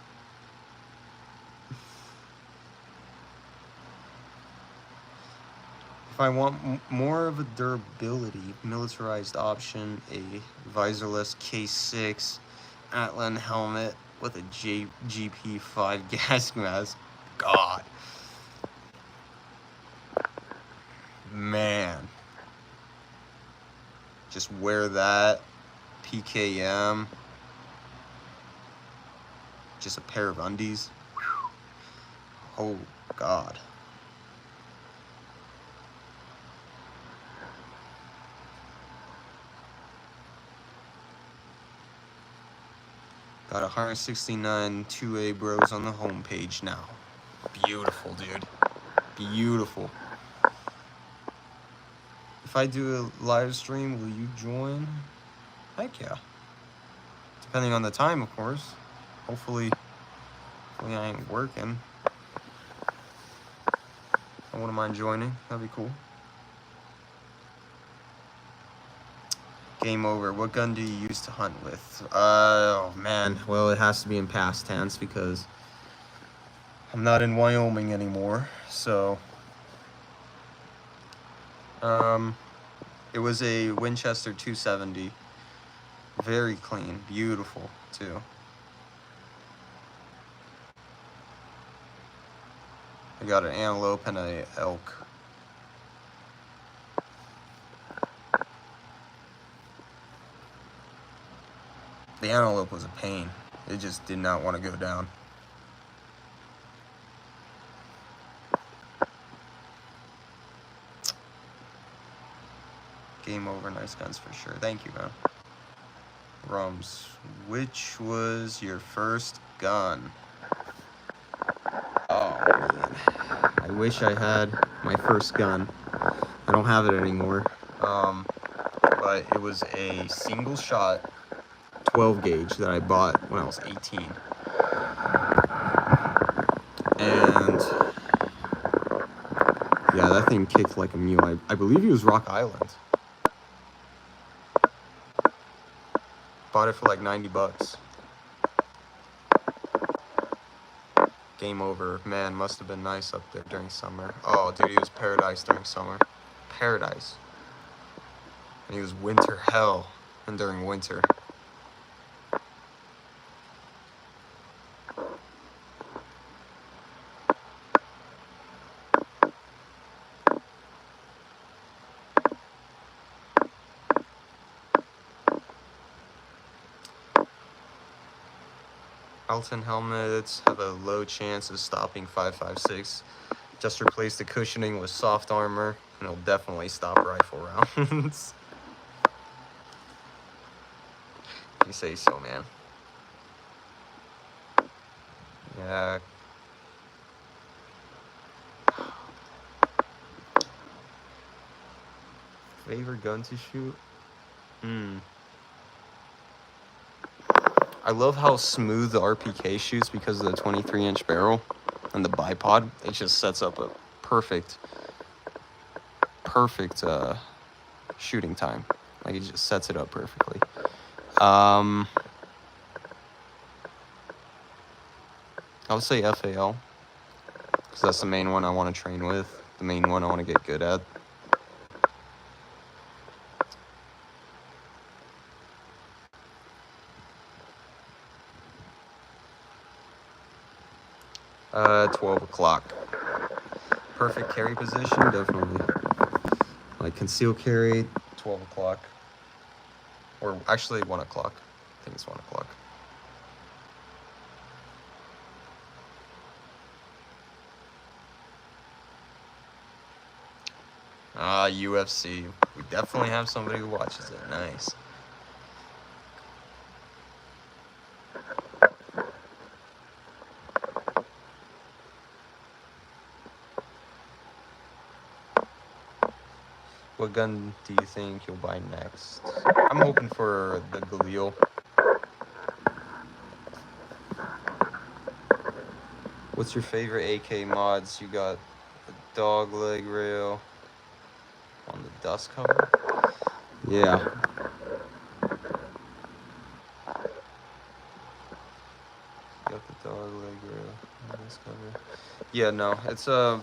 I want more of a durability, militarized option, a visorless K6 Atlan helmet with a GP5 gas mask. God. Man. Just wear that. PKM. Just a pair of undies. Oh, God. Got 169 2A bros on the homepage now. Beautiful, dude. Beautiful. If I do a live stream, will you join? Heck yeah. Depending on the time, of course. Hopefully I ain't working. I wouldn't mind joining. That'd be cool. Game over. What gun do you use to hunt with? Oh man. Well, it has to be in past tense because I'm not in Wyoming anymore. So, it was a Winchester 270. Very clean, beautiful too. I got an antelope and a elk. The antelope was a pain. It just did not want to go down. Game over, nice guns for sure. Thank you, man. Rums, which was your first gun? Oh, man. I wish I had my first gun. I don't have it anymore. But it was a single shot 12 gauge that I bought when I was 18. And yeah, that thing kicked like a mule. I believe it was Rock Island. Bought it for like 90 bucks. Game over. Man, must have been nice up there during summer. Oh, dude, it was paradise during summer. Paradise. And it was winter hell and during winter. Alton helmets have a low chance of stopping 5.56. Just replace the cushioning with soft armor, and it'll definitely stop rifle rounds. You say so, man. Yeah. Favorite gun to shoot? I love how smooth the RPK shoots because of the 23-inch barrel and the bipod. It just sets up a perfect shooting time. Like, it just sets it up perfectly. I would say FAL, because that's the main one I want to train with, the main one I want to get good at. 12 o'clock. Perfect carry position, definitely. Like conceal carry, 12 o'clock. Or actually 1 o'clock. I think it's 1 o'clock. UFC. We definitely have somebody who watches it. Nice. What gun do you think you'll buy next? I'm hoping for the Galil. What's your favorite AK mods? You got the dog leg rail on the dust cover. Yeah. Got the dog leg rail on the dust cover. Yeah, no, it's it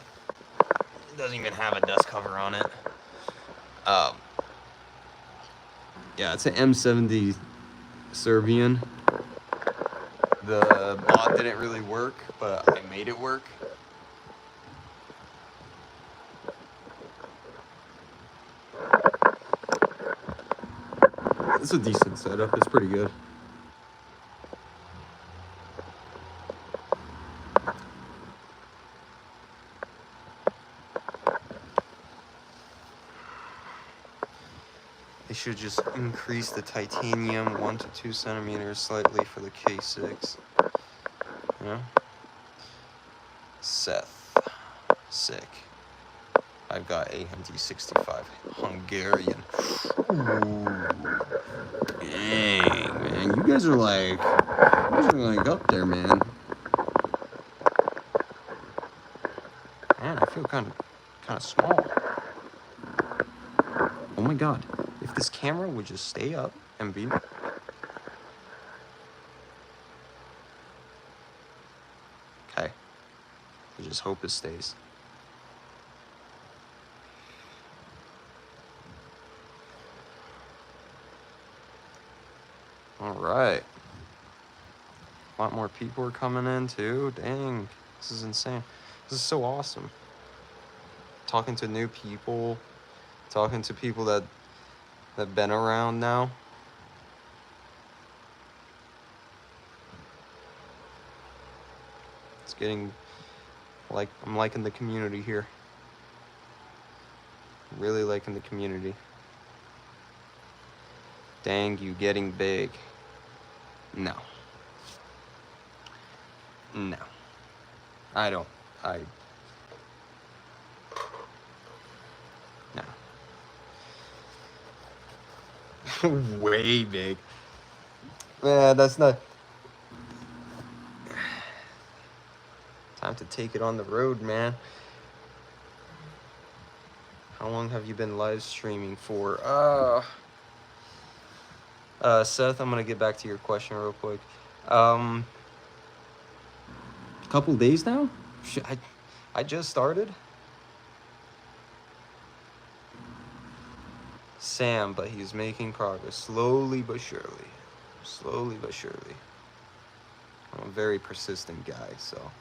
doesn't even have a dust cover on it. Yeah, it's an M70 Serbian. The mod didn't really work, but I made it work. It's a decent setup. It's pretty good. They should just increase the titanium 1 to 2 centimeters slightly for the K6. Yeah. Seth. Sick. I've got AMD65 Hungarian. Ooh. Dang, man. You guys are like up there, man. Man, I feel kind of small. Oh my god. If this camera would just stay up and be... Okay. I just hope it stays. Alright. A lot more people are coming in too. Dang. This is insane. This is so awesome. Talking to new people. Talking to people that have been around now. It's getting like I'm liking the community here. Really liking the community. Dang, you getting big. No. No. I don't. No. Way big. Man, that's not... Time to take it on the road, man. How long have you been live streaming for? Seth, I'm gonna get back to your question real quick. A couple days now? I just started. Sam, but he's making progress. Slowly but surely. Slowly but surely. I'm a very persistent guy, so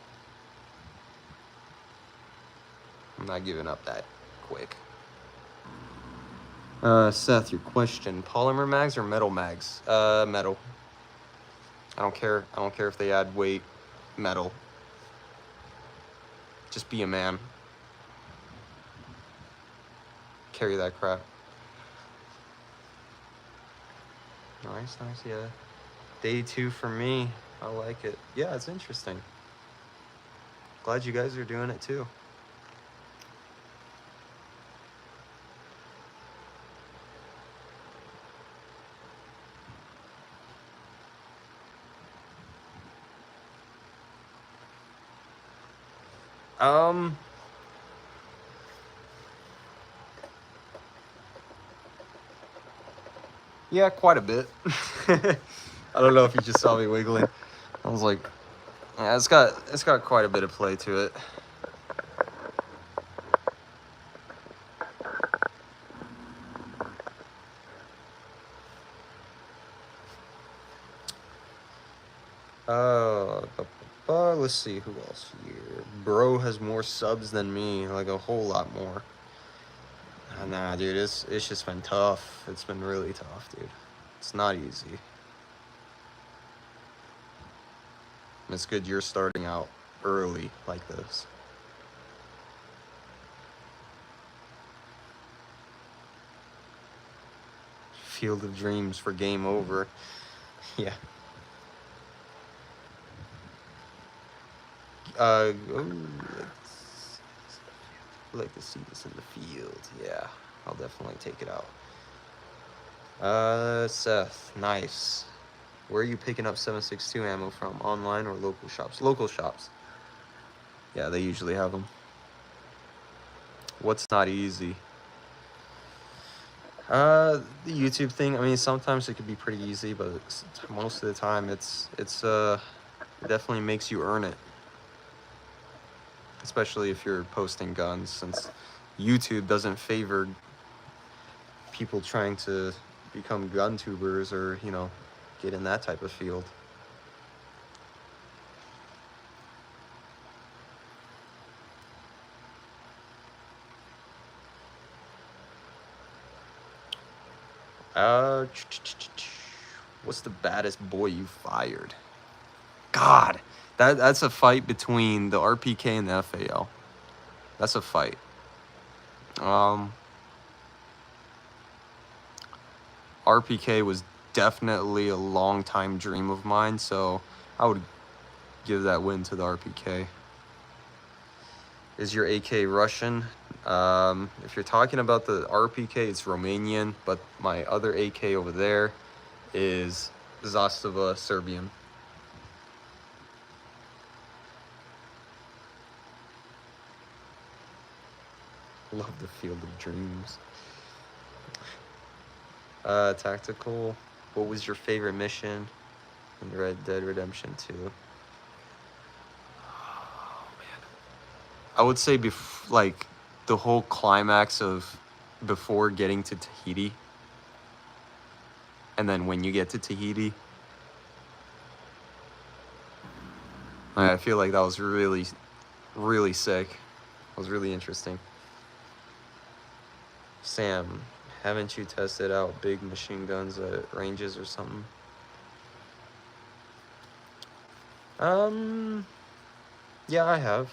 I'm not giving up that quick. Seth, your question. Polymer mags or metal mags? Metal. I don't care if they add weight. Metal. Just be a man. Carry that crap. Nice, yeah. Day 2 for me. I like it. Yeah, it's interesting. Glad you guys are doing it too. Yeah, quite a bit. I don't know if you just saw me wiggling. I was like, yeah, it's got quite a bit of play to it. Let's see who else here. Bro has more subs than me, like a whole lot more. Nah, dude, it's just been tough. It's been really tough, dude. It's not easy. It's good you're starting out early like this. Field of Dreams for game over. Yeah. I'd like to see this in the field. Yeah, I'll definitely take it out. Seth, nice. Where are you picking up 7.62 ammo from? Online or local shops? Local shops. Yeah, they usually have them. What's not easy? The YouTube thing. I mean, sometimes it could be pretty easy, but most of the time, it definitely makes you earn it. Especially if you're posting guns, since YouTube doesn't favor people trying to become gun tubers or, you know, get in that type of field. What's the baddest boy you fired? God, that's a fight between the RPK and the FAL. That's a fight. RPK was definitely a long time dream of mine, so I would give that win to the RPK. Is your AK Russian? If you're talking about the RPK, it's Romanian, but my other AK over there is Zastava, Serbian. Love the Field of Dreams. Tactical. What was your favorite mission in Red Dead Redemption 2? Oh, man. I would say like the whole climax of before getting to Tahiti. And then when you get to Tahiti. I feel like that was really, really sick. It was really interesting. Sam, haven't you tested out big machine guns at ranges or something? Yeah, I have.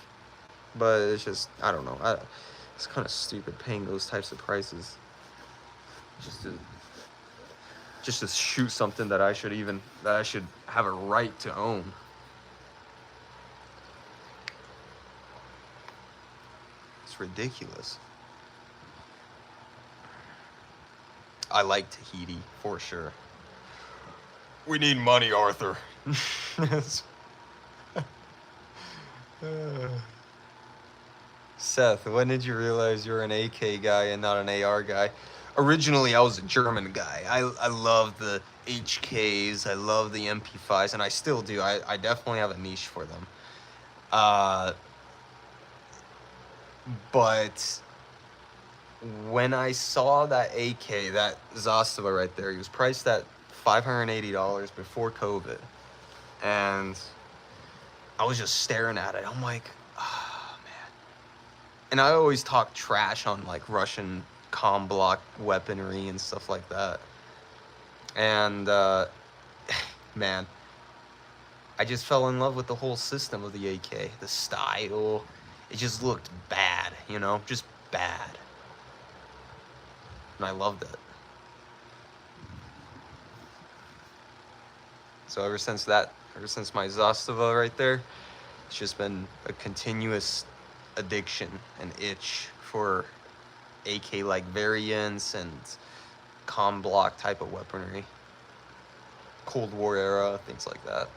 But it's just, I don't know. It's kind of stupid paying those types of prices. Just to shoot something that I should have a right to own. It's ridiculous. I like Tahiti, for sure. We need money, Arthur. Seth, when did you realize you're an AK guy and not an AR guy? Originally, I was a German guy. I love the HKs, I love the MP5s, and I still do. I definitely have a niche for them. But when I saw that AK, that Zastava right there, he was priced at $580 before COVID. And I was just staring at it. I'm like, oh, man. And I always talk trash on like Russian comm block weaponry and stuff like that. And man, I just fell in love with the whole system of the AK, the style. It just looked bad, you know, just bad. And I loved it. So ever since my Zastava right there, it's just been a continuous addiction and itch for AK-like variants and comm block type of weaponry. Cold War era, things like that.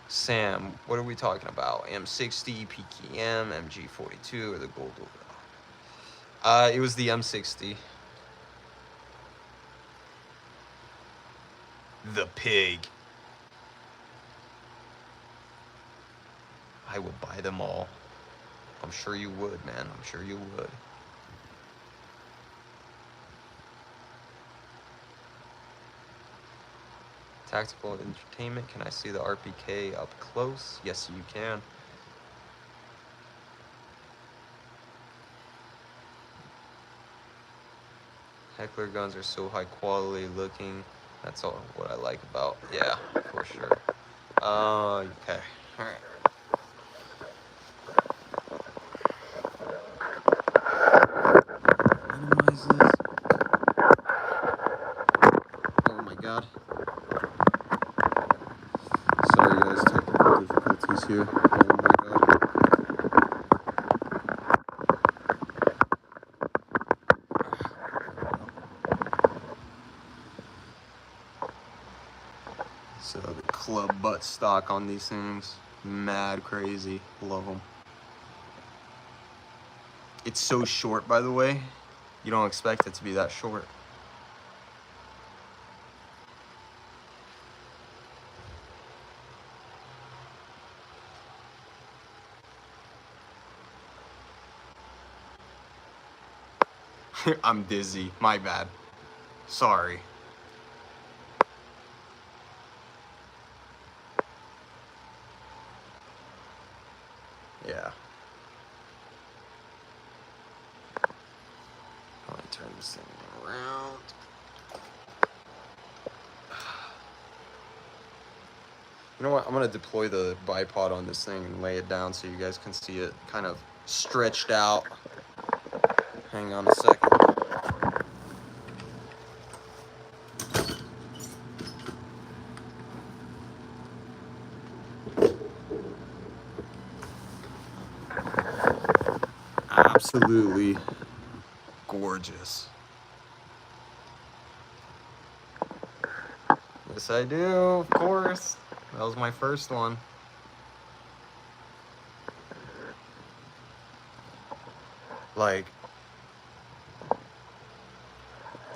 Sam, what are we talking about? M60, PKM, MG42, or the Gold overall? It was the M60. The pig. I will buy them all. I'm sure you would, man. I'm sure you would. Tactical entertainment. Can I see the RPK up close? Yes, you can. Heckler guns are so high quality looking. That's all what I like about. Yeah, for sure. Okay. All right. Minimize this. Oh my god. Sorry guys, technical difficulties here. Oh my god. So the club butt stock on these things, mad crazy. Love them. It's so short, by the way. You don't expect it to be that short. I'm dizzy. My bad. Sorry. Yeah. Let me turn this thing around. You know what? I'm gonna deploy the bipod on this thing and lay it down so you guys can see it kind of stretched out. Hang on a second. Absolutely gorgeous. Yes, I do, of course. That was my first one. Like,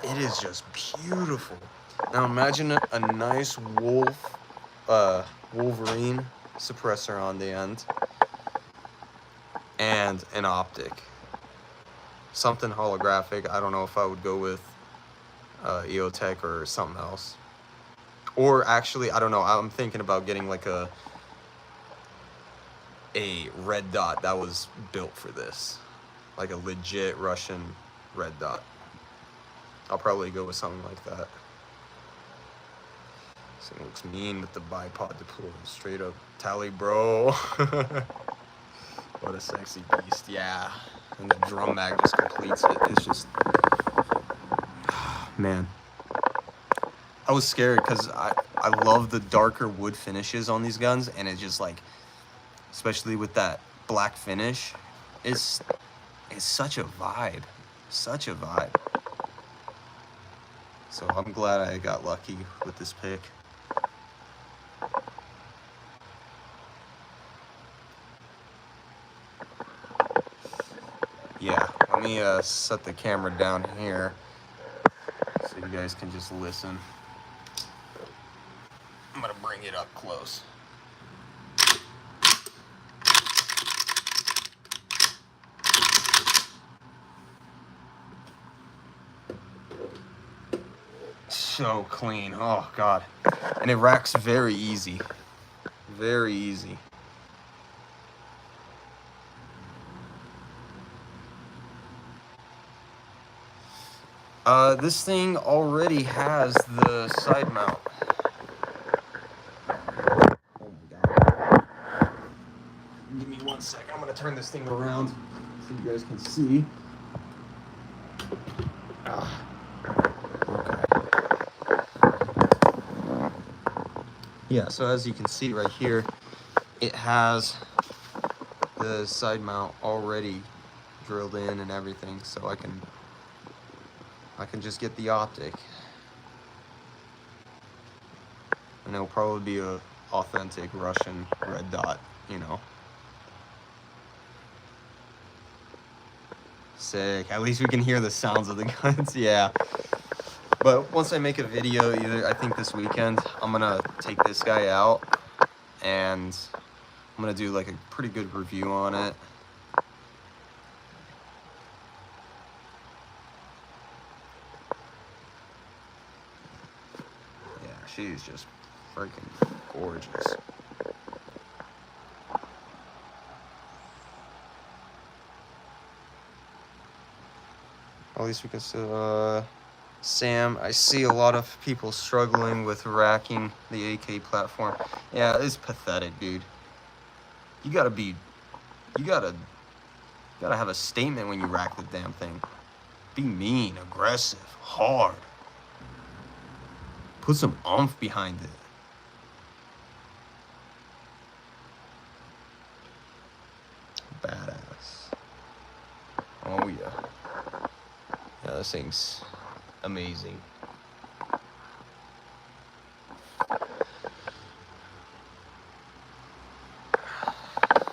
it is just beautiful. Now imagine a nice Wolverine suppressor on the end and an optic. Something holographic. I don't know if I would go with EOTech or something else. Or actually, I don't know. I'm thinking about getting like a red dot that was built for this. Like a legit Russian red dot. I'll probably go with something like that. This thing looks mean with the bipod deployed. Straight up tally, bro. What a sexy beast. Yeah. And the drum mag just completes it. It's just... man. I was scared because I love the darker wood finishes on these guns, and it's just like, especially with that black finish, it's such a vibe. Such a vibe. So I'm glad I got lucky with this pick. Yeah, let me set the camera down here so you guys can just listen. I'm gonna bring it up close. So clean, oh God. And it racks very easy, very easy. This thing already has the side mount. Oh my God. Give me 1 second, I'm gonna turn this thing around so you guys can see. Okay. Yeah, so as you can see right here, it has the side mount already drilled in and everything, so I can just get the optic. And it'll probably be a authentic Russian red dot, you know. Sick. At least we can hear the sounds of the guns. Yeah. But once I make a video, either I think this weekend, I'm gonna take this guy out and I'm gonna do like a pretty good review on it. Yeah, she's just freaking gorgeous. At least we can still, Sam, I see a lot of people struggling with racking the AK platform. Yeah, it's pathetic, dude. You gotta have a statement when you rack the damn thing. Be mean, aggressive, hard. Put some oomph behind it. Badass. Oh yeah. Yeah, this thing's amazing.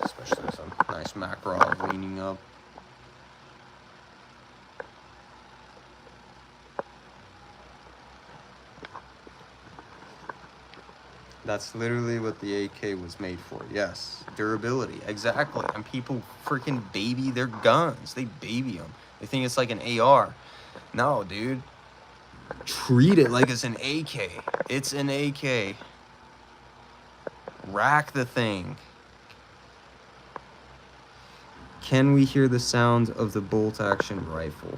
Especially with some nice macro leaning up. That's literally what the AK was made for. Yes, durability, exactly. And people freaking baby their guns. They baby them. They think it's like an AR. No, dude. Treat it like it's an AK. It's an AK. Rack the thing. Can we hear the sound of the bolt action rifle?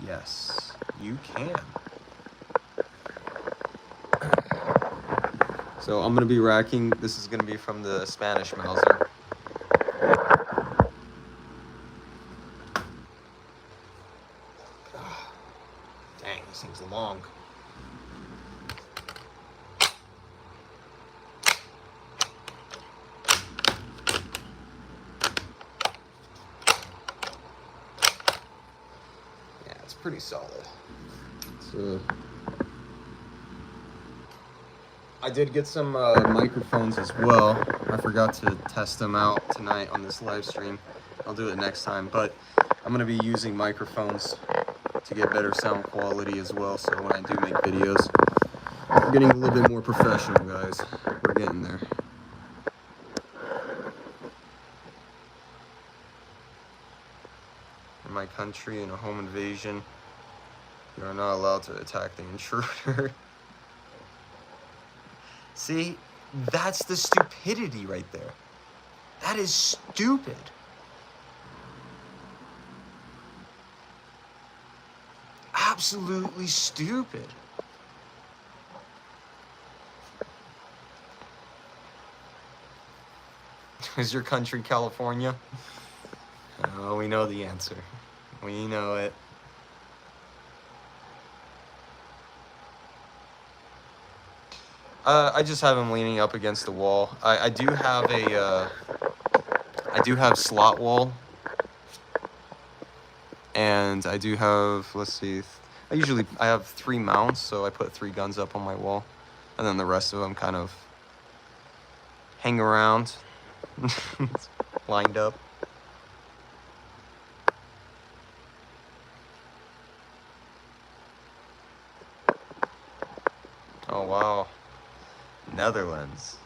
Yes, you can. So I'm gonna be racking. This is gonna be from the Spanish Mauser. Dang, this thing's long. Yeah, it's pretty solid. So I did get some microphones as well. I forgot to test them out tonight on this live stream. I'll do it next time, but I'm gonna be using microphones to get better sound quality as well. So when I do make videos, we're getting a little bit more professional, guys. We're getting there. In my country, in a home invasion, you are not allowed to attack the intruder. See, that's the stupidity right there. That is stupid. Absolutely stupid. Is your country California? Oh, we know the answer. We know it. I just have him leaning up against the wall. I do have a, I do have slot wall. And I do have, let's see, I have 3 mounts, so I put 3 guns up on my wall. And then the rest of them kind of hang around, lined up. Oh, wow. Netherlands.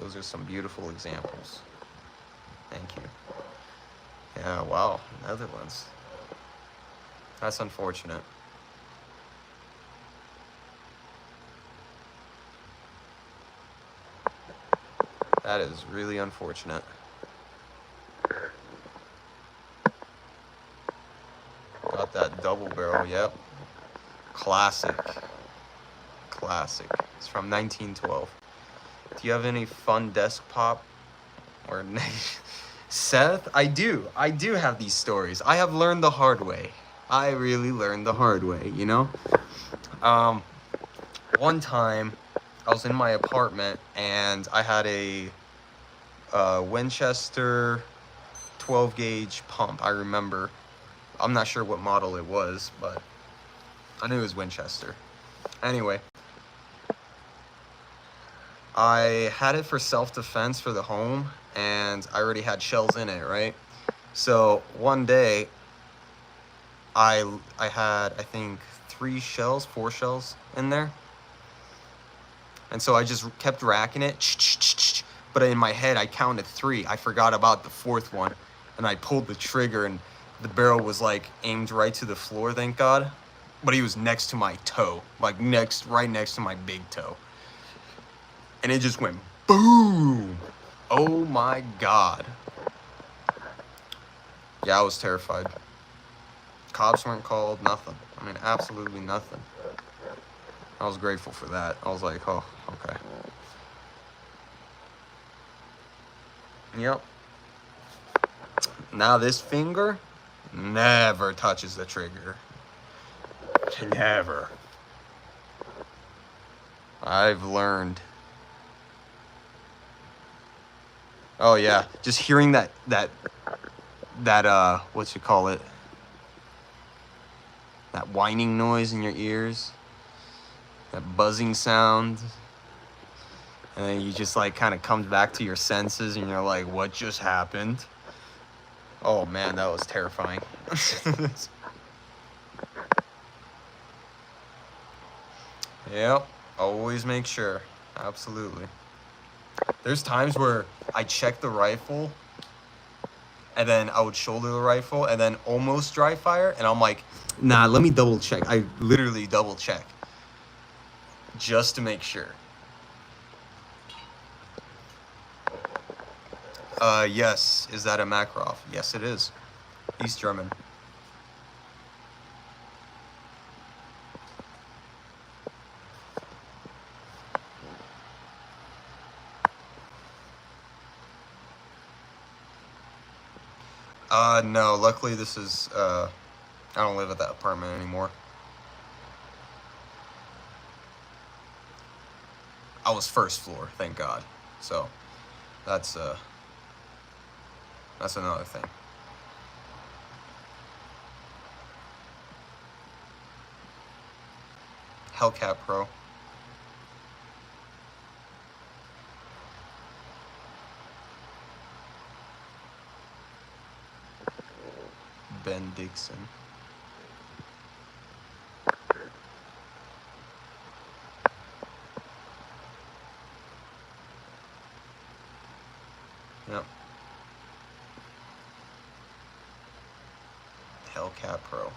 Those are some beautiful examples. Thank you. Yeah, wow, Netherlands. That's unfortunate. That is really unfortunate. Got that double barrel, yep. Classic. Classic. It's from 1912. Do you have any fun desk pop or Seth? I do have these stories. I have learned the hard way. I really learned the hard way, you know? One time I was in my apartment and I had a Winchester 12 gauge pump. I remember. I'm not sure what model it was, but I knew it was Winchester. Anyway, I had it for self-defense for the home, and I already had shells in it, right? So one day, I had, I think, 4 shells in there. And so I just kept racking it, but in my head, I counted 3. I forgot about the 4th one, and I pulled the trigger, and the barrel was like aimed right to the floor, thank God. but he was next to my toe, like right next to my big toe. And it just went boom. Oh my God. Yeah, I was terrified. Cops weren't called, nothing. I mean, absolutely nothing. I was grateful for that. I was like, oh, okay. Yep. Now this finger never touches the trigger. Never. I've learned. Oh yeah, just hearing that what you call it? That whining noise in your ears. That buzzing sound. And then you just like kind of comes back to your senses and you're like, what just happened? Oh man, that was terrifying. Yep, always make sure. Absolutely. There's times where I check the rifle and then I would shoulder the rifle and then almost dry fire and I'm like, nah, let me double check. I literally double check just to make sure. Yes. Is that a Makarov? Yes, it is. East German. No. Luckily, this is, I don't live at that apartment anymore. I was first floor, thank God. So, that's another thing. Hellcat Pro. Ben Dixon. Yep. Hellcat Pro.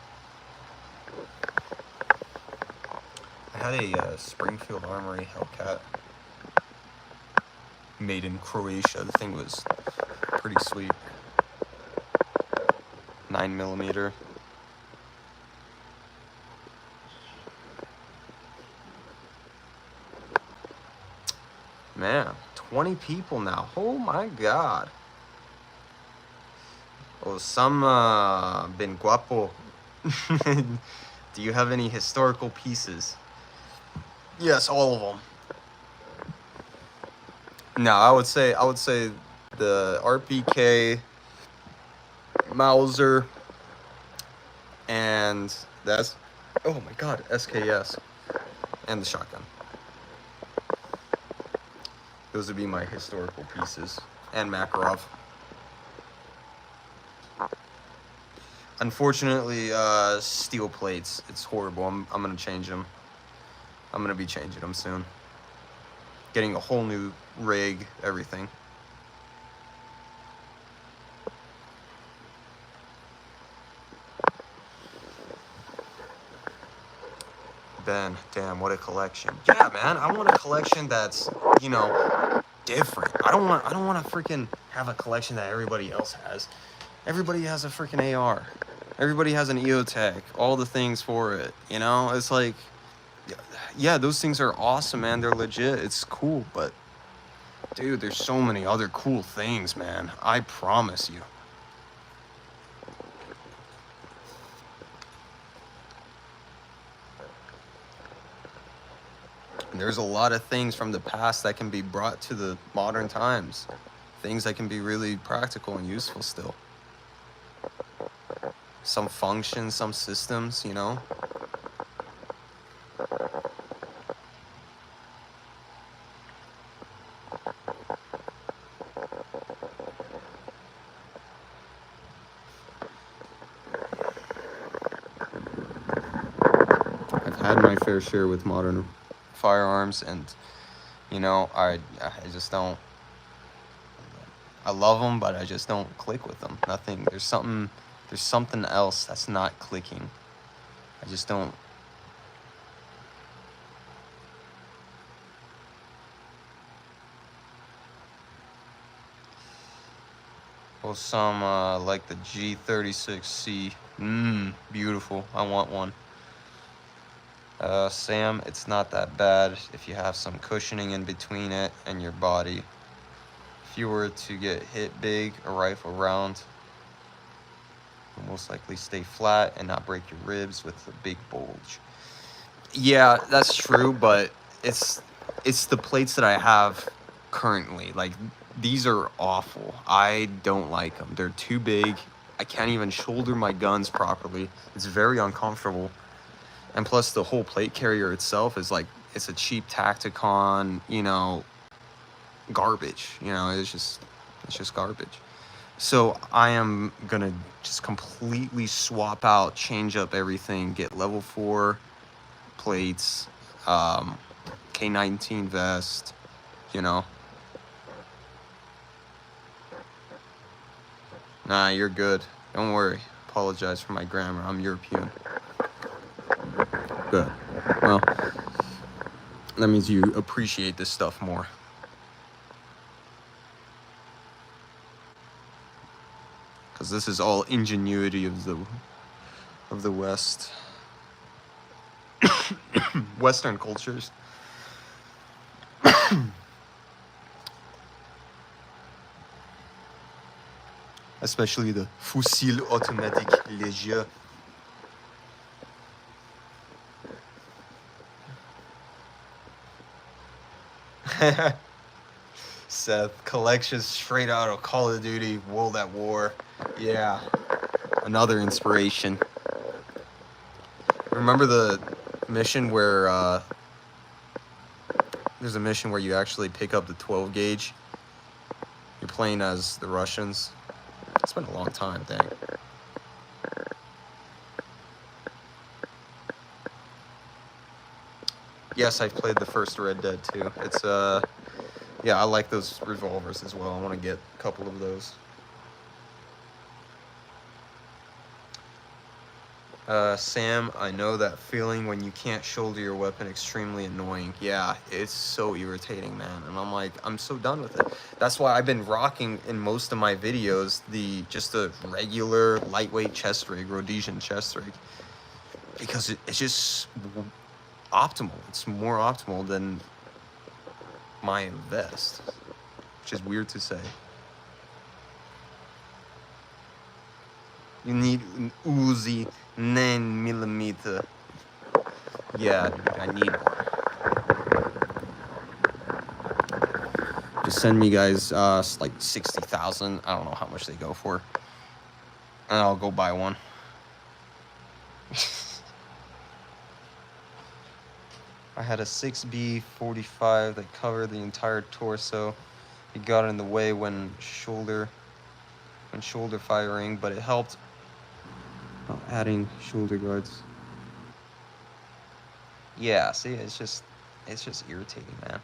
I had a Springfield Armory Hellcat made in Croatia. The thing was pretty sweet. 9mm. Man, 20 people now. Oh my God. Oh, some ben guapo. Do you have any historical pieces? Yes, all of them. No, I would say the RPK, Mauser, and that's, oh my God, SKS, and the shotgun. Those would be my historical pieces, and Makarov. Unfortunately, steel plates, it's horrible. I'm gonna change them. I'm gonna be changing them soon. Getting a whole new rig, everything. Ben, damn, what a collection. Yeah, man, I want a collection that's, you know, different. I don't want to freaking have a collection that everybody else has. Everybody has a freaking AR. Everybody has an EOTech, all the things for it, you know? It's like, yeah, those things are awesome, man. They're legit. It's cool, but dude, there's so many other cool things, man. I promise you. And there's a lot of things from the past that can be brought to the modern times. Things that can be really practical and useful still. Some functions, some systems, you know? I've had my fair share with modern firearms, and you know, I just don't, I love them, but I just don't click with them. Nothing, there's something else that's not clicking. I just don't Osama like the G36C. Beautiful. I want one. Sam, it's not that bad if you have some cushioning in between it and your body. If you were to get hit big, a rifle round will most likely stay flat and not break your ribs with a big bulge. Yeah, that's true, but it's the plates that I have currently. Like, these are awful. I don't like them. They're too big. I can't even shoulder my guns properly. It's very uncomfortable. And plus, the whole plate carrier itself is like, it's a cheap Tacticon, you know, garbage. You know, it's just garbage. So I am gonna just completely swap out, change up everything, get level 4 plates, K19 vest, you know. Nah, you're good. Don't worry. Apologize for my grammar. I'm European. Good. Well, that means you appreciate this stuff more. Because this is all ingenuity of the West. Western cultures. Especially the fusil automatique léger. Seth, collections straight out of Call of Duty World at War. Yeah, another inspiration. Remember the mission where there's a mission where you actually pick up the 12 gauge? You're playing as the Russians. It's been a long time, dang. Yes, I've played the first Red Dead too. It's yeah, I like those revolvers as well. I want to get a couple of those. Sam, I know that feeling when you can't shoulder your weapon, extremely annoying. Yeah, it's so irritating, man. And I'm like, I'm so done with it. That's why I've been rocking in most of my videos just a regular lightweight chest rig, Rhodesian chest rig, because it's just optimal. It's more optimal than my vest, which is weird to say. You need an Uzi 9mm. Yeah, dude, I need one. Just send me guys like 60,000. I don't know how much they go for, and I'll go buy one. I had a 6B45 that covered the entire torso. It got in the way when shoulder firing, but it helped adding shoulder guards. Yeah, see, it's just irritating, man.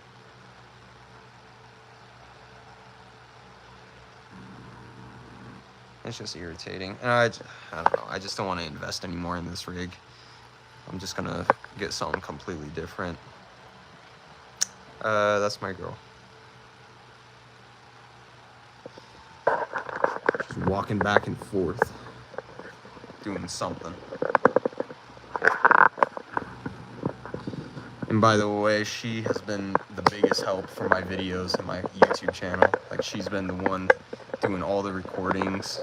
It's just irritating. And I don't know. I just don't want to invest anymore in this rig. I'm just gonna get something completely different. That's my girl. Just walking back and forth, doing something. And by the way, she has been the biggest help for my videos and my YouTube channel. Like, she's been the one doing all the recordings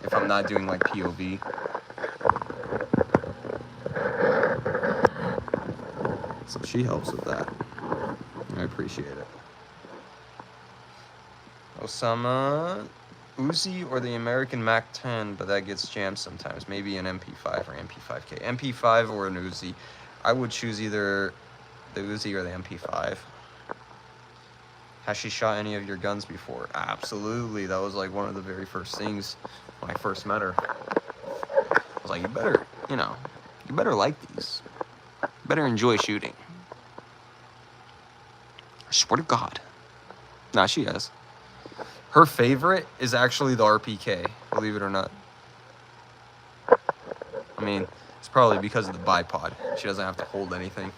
if I'm not doing like POV. So she helps with that. I appreciate it. Osama, Uzi or the American Mac-10, but that gets jammed sometimes. Maybe an MP5 or MP5K. MP5 or an Uzi. I would choose either the Uzi or the MP5. Has she shot any of your guns before? Absolutely. That was like one of the very first things when I first met her. I was like, you better like these. You better enjoy shooting. I swear to God. Nah, she has. Her favorite is actually the RPK, believe it or not. I mean, it's probably because of the bipod. She doesn't have to hold anything.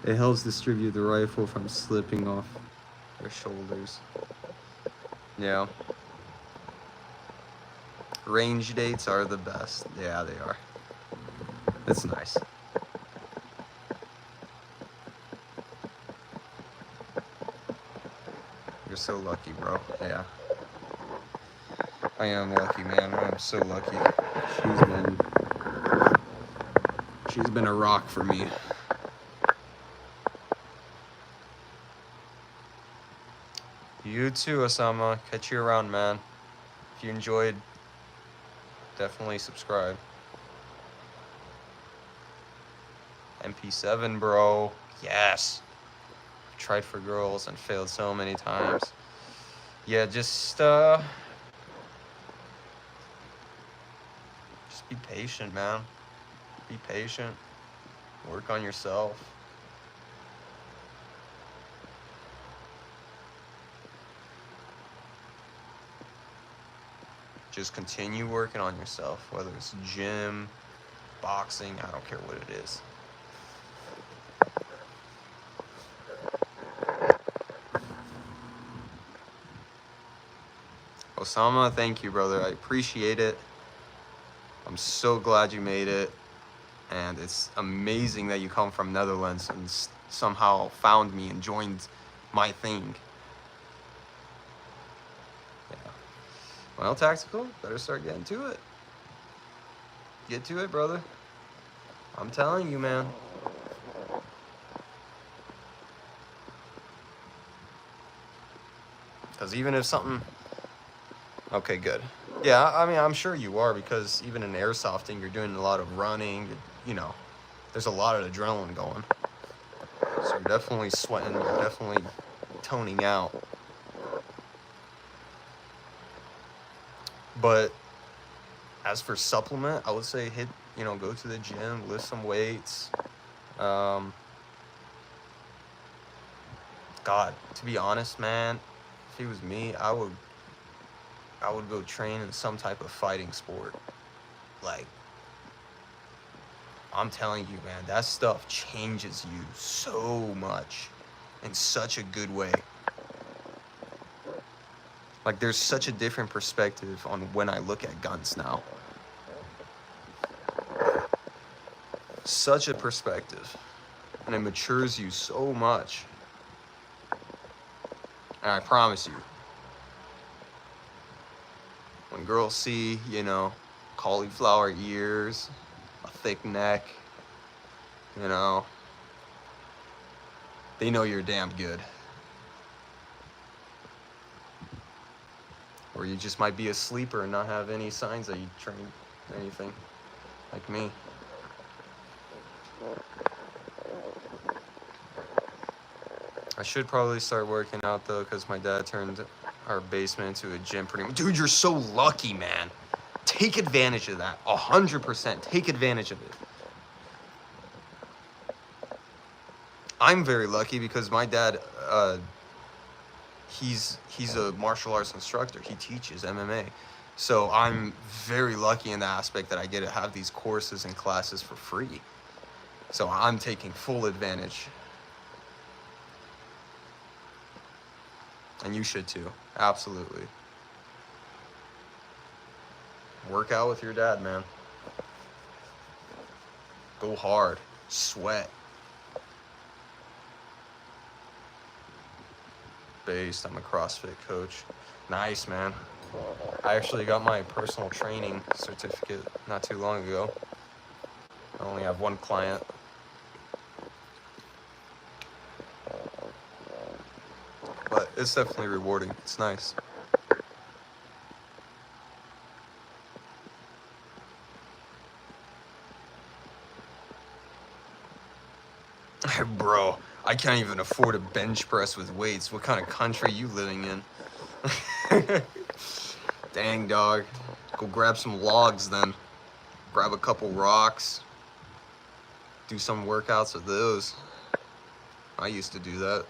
It helps distribute the rifle from slipping off their shoulders. Yeah. Range dates are the best. Yeah, they are. It's nice. You're so lucky, bro. Yeah. I am lucky, man. I'm so lucky. She's been a rock for me. You too, Osama. Catch you around, man. If you enjoyed, definitely subscribe. MP7, bro. Yes. Tried for girls and failed so many times. Yeah, just be patient, man. Be patient. Work on yourself. Just continue working on yourself, whether it's gym, boxing, I don't care what it is. Osama, thank you, brother. I appreciate it. I'm so glad you made it. And it's amazing that you come from Netherlands and somehow found me and joined my thing. Yeah. Well, Tactical, better start getting to it. Get to it, brother. I'm telling you, man. Because even if something... Okay, good. Yeah, I mean, I'm sure you are, because even in airsofting, you're doing a lot of running. You know, there's a lot of adrenaline going. So you're definitely sweating. You're definitely toning out. But as for supplement, I would say go to the gym, lift some weights. God, to be honest, man, if it was me, I would go train in some type of fighting sport. Like, I'm telling you, man, that stuff changes you so much in such a good way. Like, there's such a different perspective on when I look at guns now. Such a perspective. And it matures you so much. And I promise you, when girls see, cauliflower ears, a thick neck, they know you're damn good. Or you just might be a sleeper and not have any signs that you train anything, like me. I should probably start working out though, because my dad turned our basement into a gym pretty much. Dude, you're so lucky, man. Take advantage of that. 100%. Take advantage of it. I'm very lucky because my dad, he's a martial arts instructor. He teaches MMA. So I'm very lucky in the aspect that I get to have these courses and classes for free. So I'm taking full advantage. And you should too. Absolutely. Work out with your dad, man. Go hard. Sweat. Based. I'm a CrossFit coach. Nice, man. I actually got my personal training certificate not too long ago. I only have one client. But it's definitely rewarding. It's nice. Bro, I can't even afford a bench press with weights. What kind of country you living in? Dang, dog. Go grab some logs then. Grab a couple rocks. Do some workouts with those. I used to do that.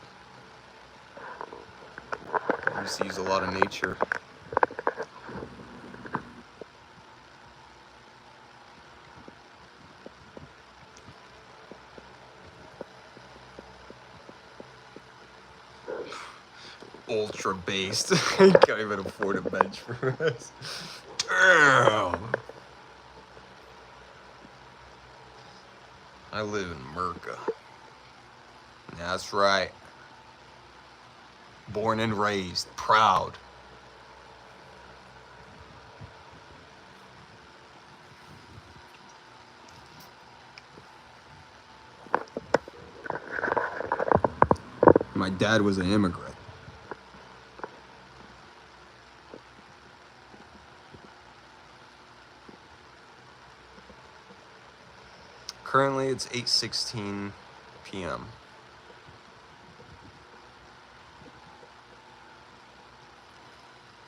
I used to use a lot of nature. ultra based. I can't even afford a bench press. Damn. I live in Merca. That's right. Born and raised, proud. My dad was an immigrant. Currently, it's 8:16 p.m.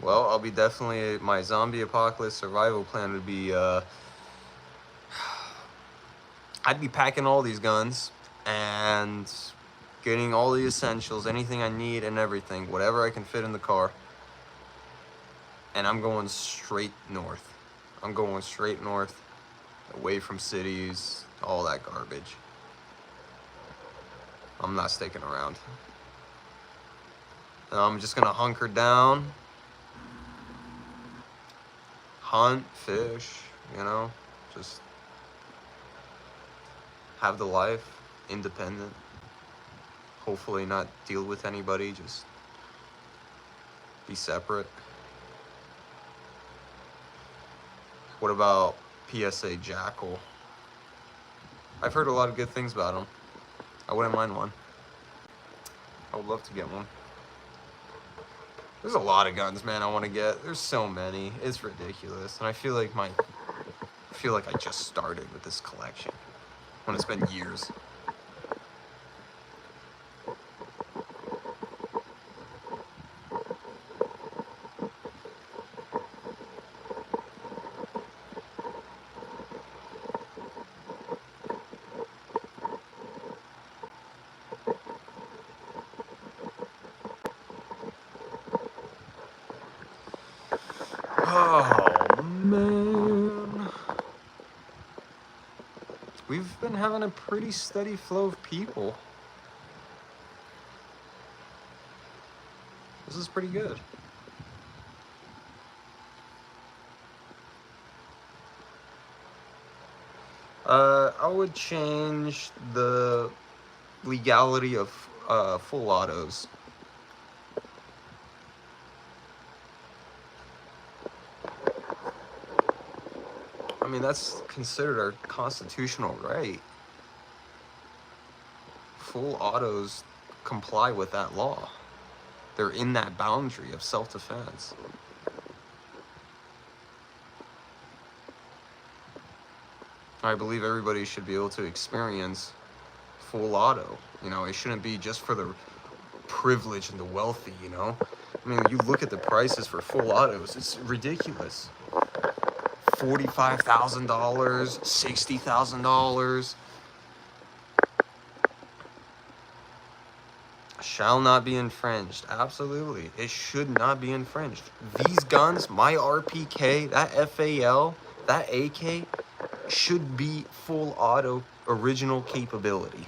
Well, I'll be definitely, my zombie apocalypse survival plan would be, I'd be packing all these guns and getting all the essentials, anything I need and everything, whatever I can fit in the car. And I'm going straight north. I'm going straight north, away from cities, all that garbage. I'm not sticking around. And I'm just gonna hunker down, hunt, fish, you know, just have the life, independent. Hopefully not deal with anybody, just be separate. What about PSA Jackal? I've heard a lot of good things about him. I wouldn't mind one. I would love to get one. There's a lot of guns, man, I want to get. There's so many. It's ridiculous. And I feel like I just started with this collection when it's been years. Oh, man. We've been having a pretty steady flow of people. This is pretty good. I would change the legality of full autos. I mean, that's considered our constitutional right. Full autos comply with that law. They're in that boundary of self-defense. I believe everybody should be able to experience full auto. You know, it shouldn't be just for the privileged and the wealthy, you know? I mean, you look at the prices for full autos, it's ridiculous. $45,000, $60,000. Shall not be infringed. Absolutely. It should not be infringed. These guns, my RPK, that FAL, that AK, should be full auto original capability.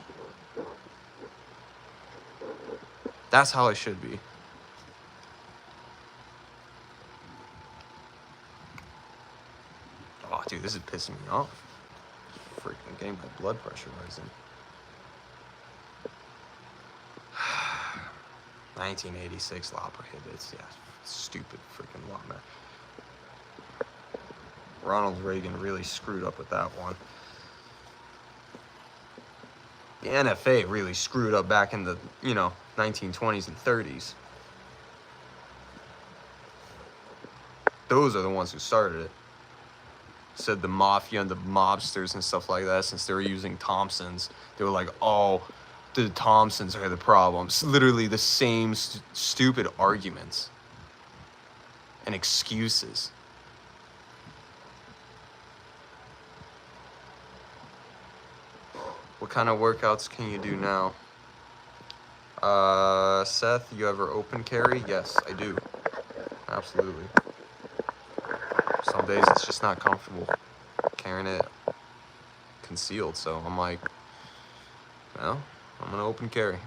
That's how it should be. Oh, dude, this is pissing me off. Freaking getting my blood pressure rising. 1986 law prohibits. Yeah, stupid freaking law, man. Ronald Reagan really screwed up with that one. The NFA really screwed up back in the, 1920s and 30s. Those are the ones who started it. Said the mafia and the mobsters and stuff like that, since they were using Thompsons, they were like, oh, the Thompsons are the problems. Literally the same stupid arguments and excuses. What kind of workouts can you do now? Seth, you ever open carry? Yes, I do. Absolutely. Some days it's just not comfortable carrying it concealed, so I'm like, well, I'm gonna open carry.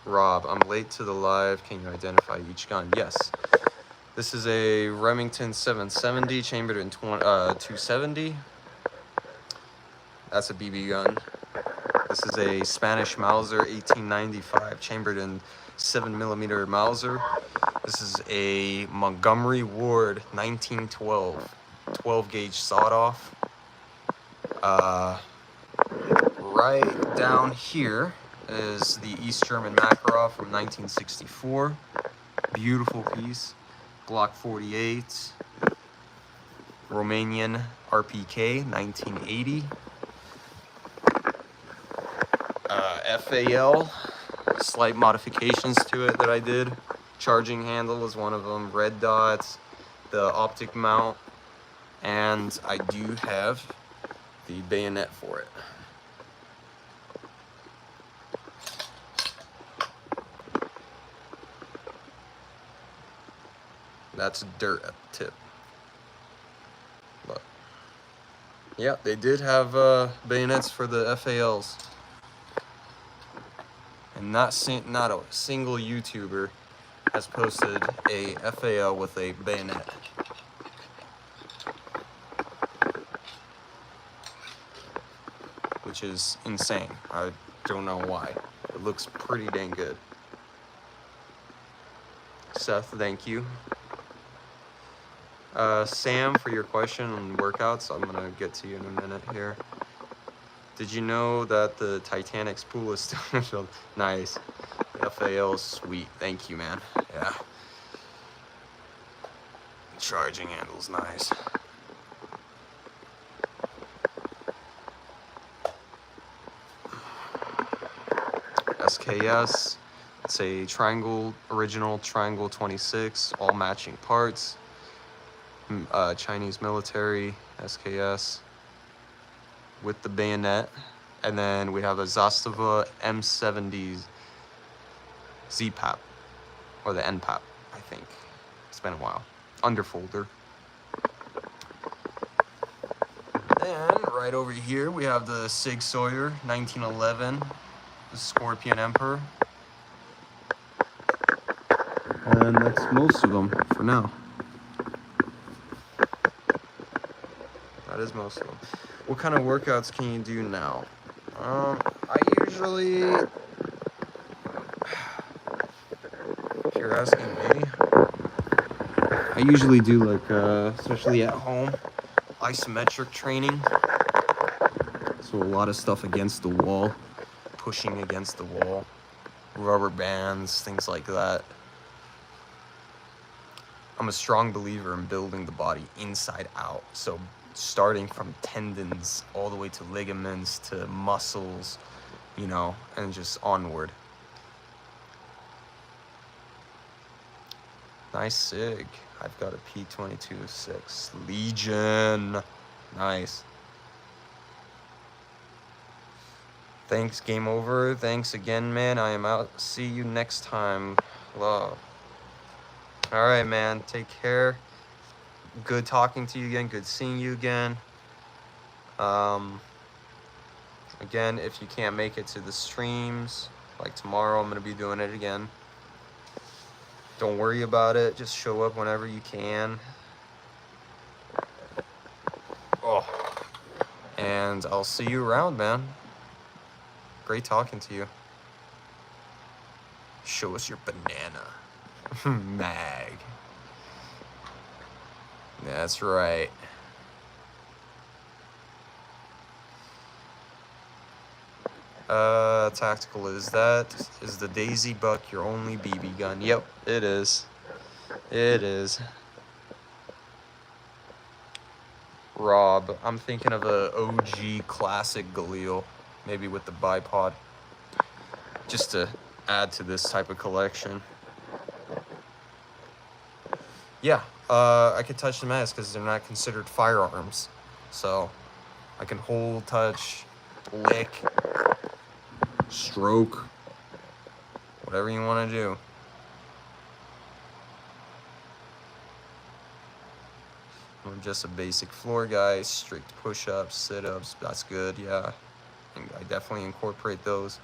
Rob, I'm late to the live. Can you identify each gun? Yes. This is a Remington 770 chambered in 270. That's a BB gun. This is a Spanish Mauser 1895 chambered in 7mm Mauser. This is a Montgomery Ward 1912 12 gauge sawed off. Right down here is the East German Makarov from 1964. Beautiful piece. Glock 48. Romanian RPK 1980. FAL, slight modifications to it that I did. Charging handle was one of them. Red dots, the optic mount, and I do have the bayonet for it. That's dirt at the tip. But yeah, they did have bayonets for the FALs. And not a single YouTuber has posted a FAL with a bayonet. Which is insane. I don't know why. It looks pretty dang good. Seth, thank you. Sam, for your question on workouts, I'm gonna get to you in a minute here. Did you know that the Titanic's pool is still filled? Nice. FAL is sweet. Thank you, man. Yeah. Charging handle's nice. SKS. It's a triangle, original triangle 26, all matching parts. Chinese military, SKS, with the bayonet. And then we have a Zastava M70 Z-Pap, or the N-Pap, I think. It's been a while. Underfolder. Then, right over here, we have the Sig Sauer 1911, the Scorpion Emperor. And that's most of them for now. That is most of them. What kind of workouts can you do now? I usually, if you're asking me, I usually do like, especially at home, isometric training. So a lot of stuff against the wall, pushing against the wall, rubber bands, things like that. I'm a strong believer in building the body inside out. So starting from tendons all the way to ligaments to muscles, you know, and just onward. Nice Sig. I've got a P22-6 Legion. Nice. Thanks, game over. Thanks again, man. I am out. See you next time. Love. All right, man. Take care. Good talking to you again. Good seeing you again. Again, if you can't make it to the streams, like tomorrow, I'm going to be doing it again. Don't worry about it. Just show up whenever you can. Oh. And I'll see you around, man. Great talking to you. Show us your banana. Mag. That's right. Tactical, is the Daisy Buck your only BB gun? Yep, it is. It is. Rob, I'm thinking of a OG classic Galil, maybe with the bipod, just to add to this type of collection. Yeah, I could touch the mags because they're not considered firearms. So I can hold, touch, lick, stroke, whatever you want to do. I'm just a basic floor guy, strict push-ups, sit-ups, that's good, yeah. And I definitely incorporate those.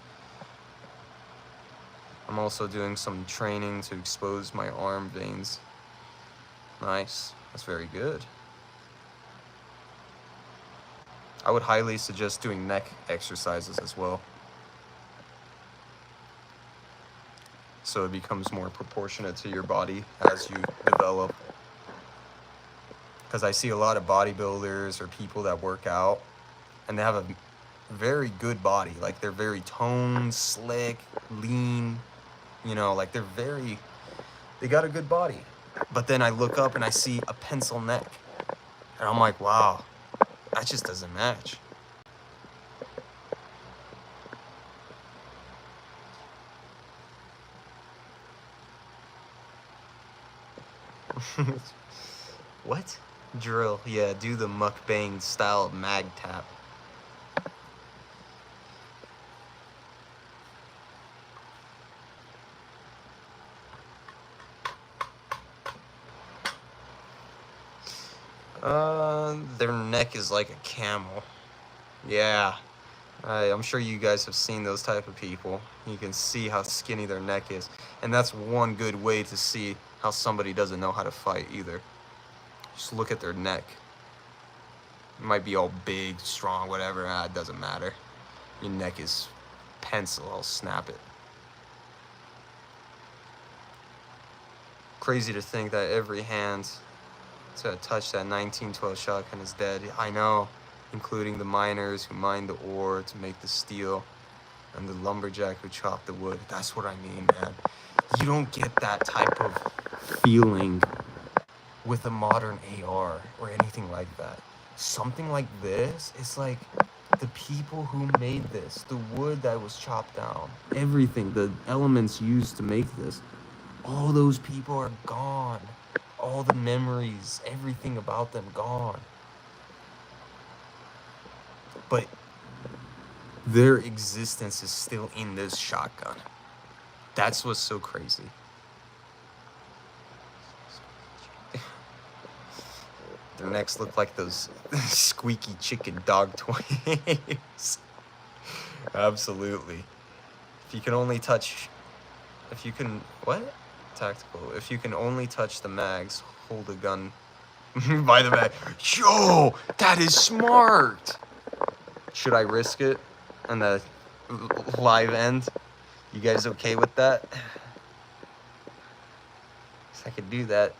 I'm also doing some training to expose my arm veins. Nice. That's very good. I would highly suggest doing neck exercises as well, so it becomes more proportionate to your body as you develop. Because I see a lot of bodybuilders or people that work out and they have a very good body. Like they're very toned, slick, lean, you know, like they got a good body. But then I look up and I see a pencil neck and I'm like, wow, that just doesn't match. What? Drill. Yeah, do the mukbang style mag tap. Their neck is like a camel. Yeah. I'm sure you guys have seen those type of people. You can see how skinny their neck is. And that's one good way to see how somebody doesn't know how to fight either. Just look at their neck. It might be all big, strong, whatever. It doesn't matter. Your neck is pencil. I'll snap it. Crazy to think that every hand to touch that 1912 shotgun is dead. I know, including the miners who mine the ore to make the steel and the lumberjack who chop the wood. That's what I mean, man. You don't get that type of feeling with a modern AR or anything like that. Something like this, it's like the people who made this, the wood that was chopped down, everything, the elements used to make this, all those people are gone. All the memories, everything about them gone. But their existence is still in this shotgun. That's what's so crazy. Their necks look like those squeaky chicken dog toys. Absolutely. If you can only touch... If you can... What? Tactical. If you can only touch the mags, hold a gun by the mag. Yo! That is smart! Should I risk it on the live end? You guys okay with that? I could do that.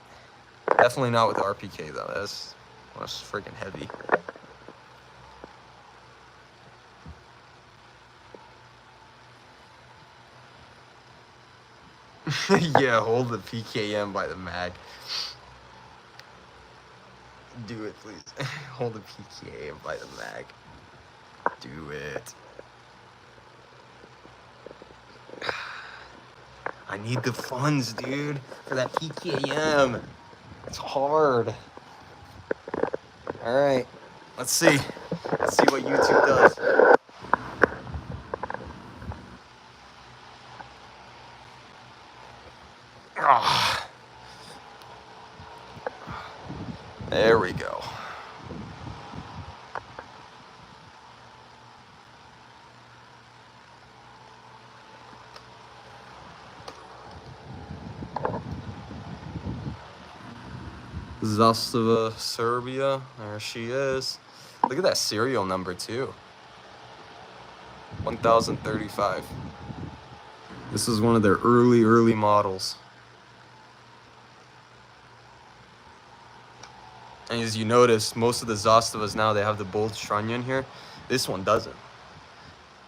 Definitely not with RPK though. That's freaking heavy. Yeah, hold the PKM by the mag. Do it, please. Hold the PKM by the mag. Do it. I need the funds, dude, for that PKM. It's hard. All right, let's see. Let's see what YouTube does. Ah. There we go. Zastava, Serbia. There she is. Look at that serial number too. 1035. This is one of their early models. And as you notice, most of the Zastavas now, they have the bold trunnion here. This one doesn't.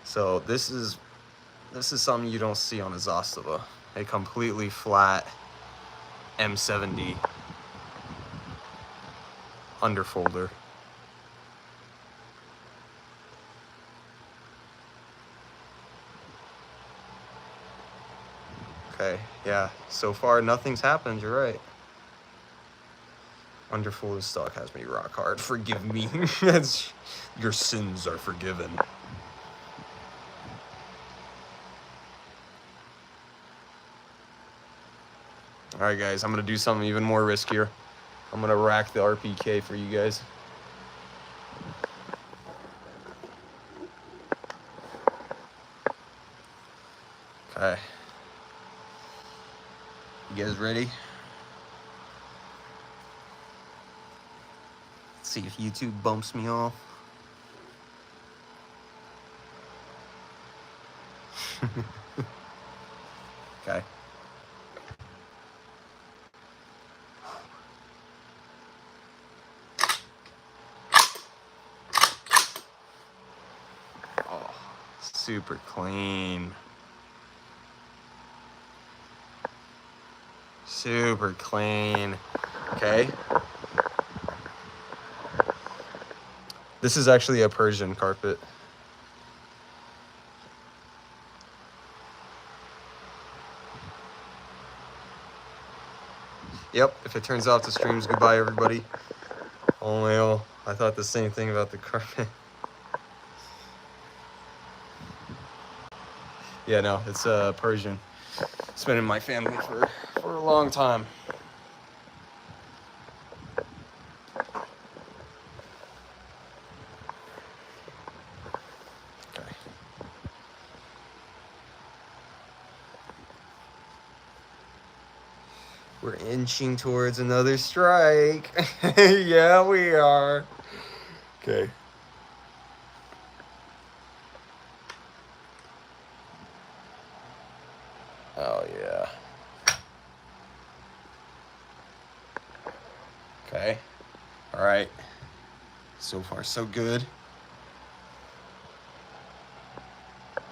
So this is something you don't see on a Zastava. A completely flat M70 underfolder. Okay, yeah, so far nothing's happened, you're right. Underfolder stock has me rock hard. Forgive me. Your sins are forgiven. Alright guys, I'm gonna do something even more riskier. I'm gonna rack the RPK for you guys. Okay. guys ready? Let's see if YouTube bumps me off. Okay. Oh, super clean. Super clean. Okay. This is actually a Persian carpet. Yep, if it turns off the streams, goodbye everybody. Oh my, I thought the same thing about the carpet. Yeah, no, it's Persian. It's been in my family for a long time. Okay. We're inching towards another strike. Yeah, we are. Okay. Oh, yeah. Okay. All right. So far, so good.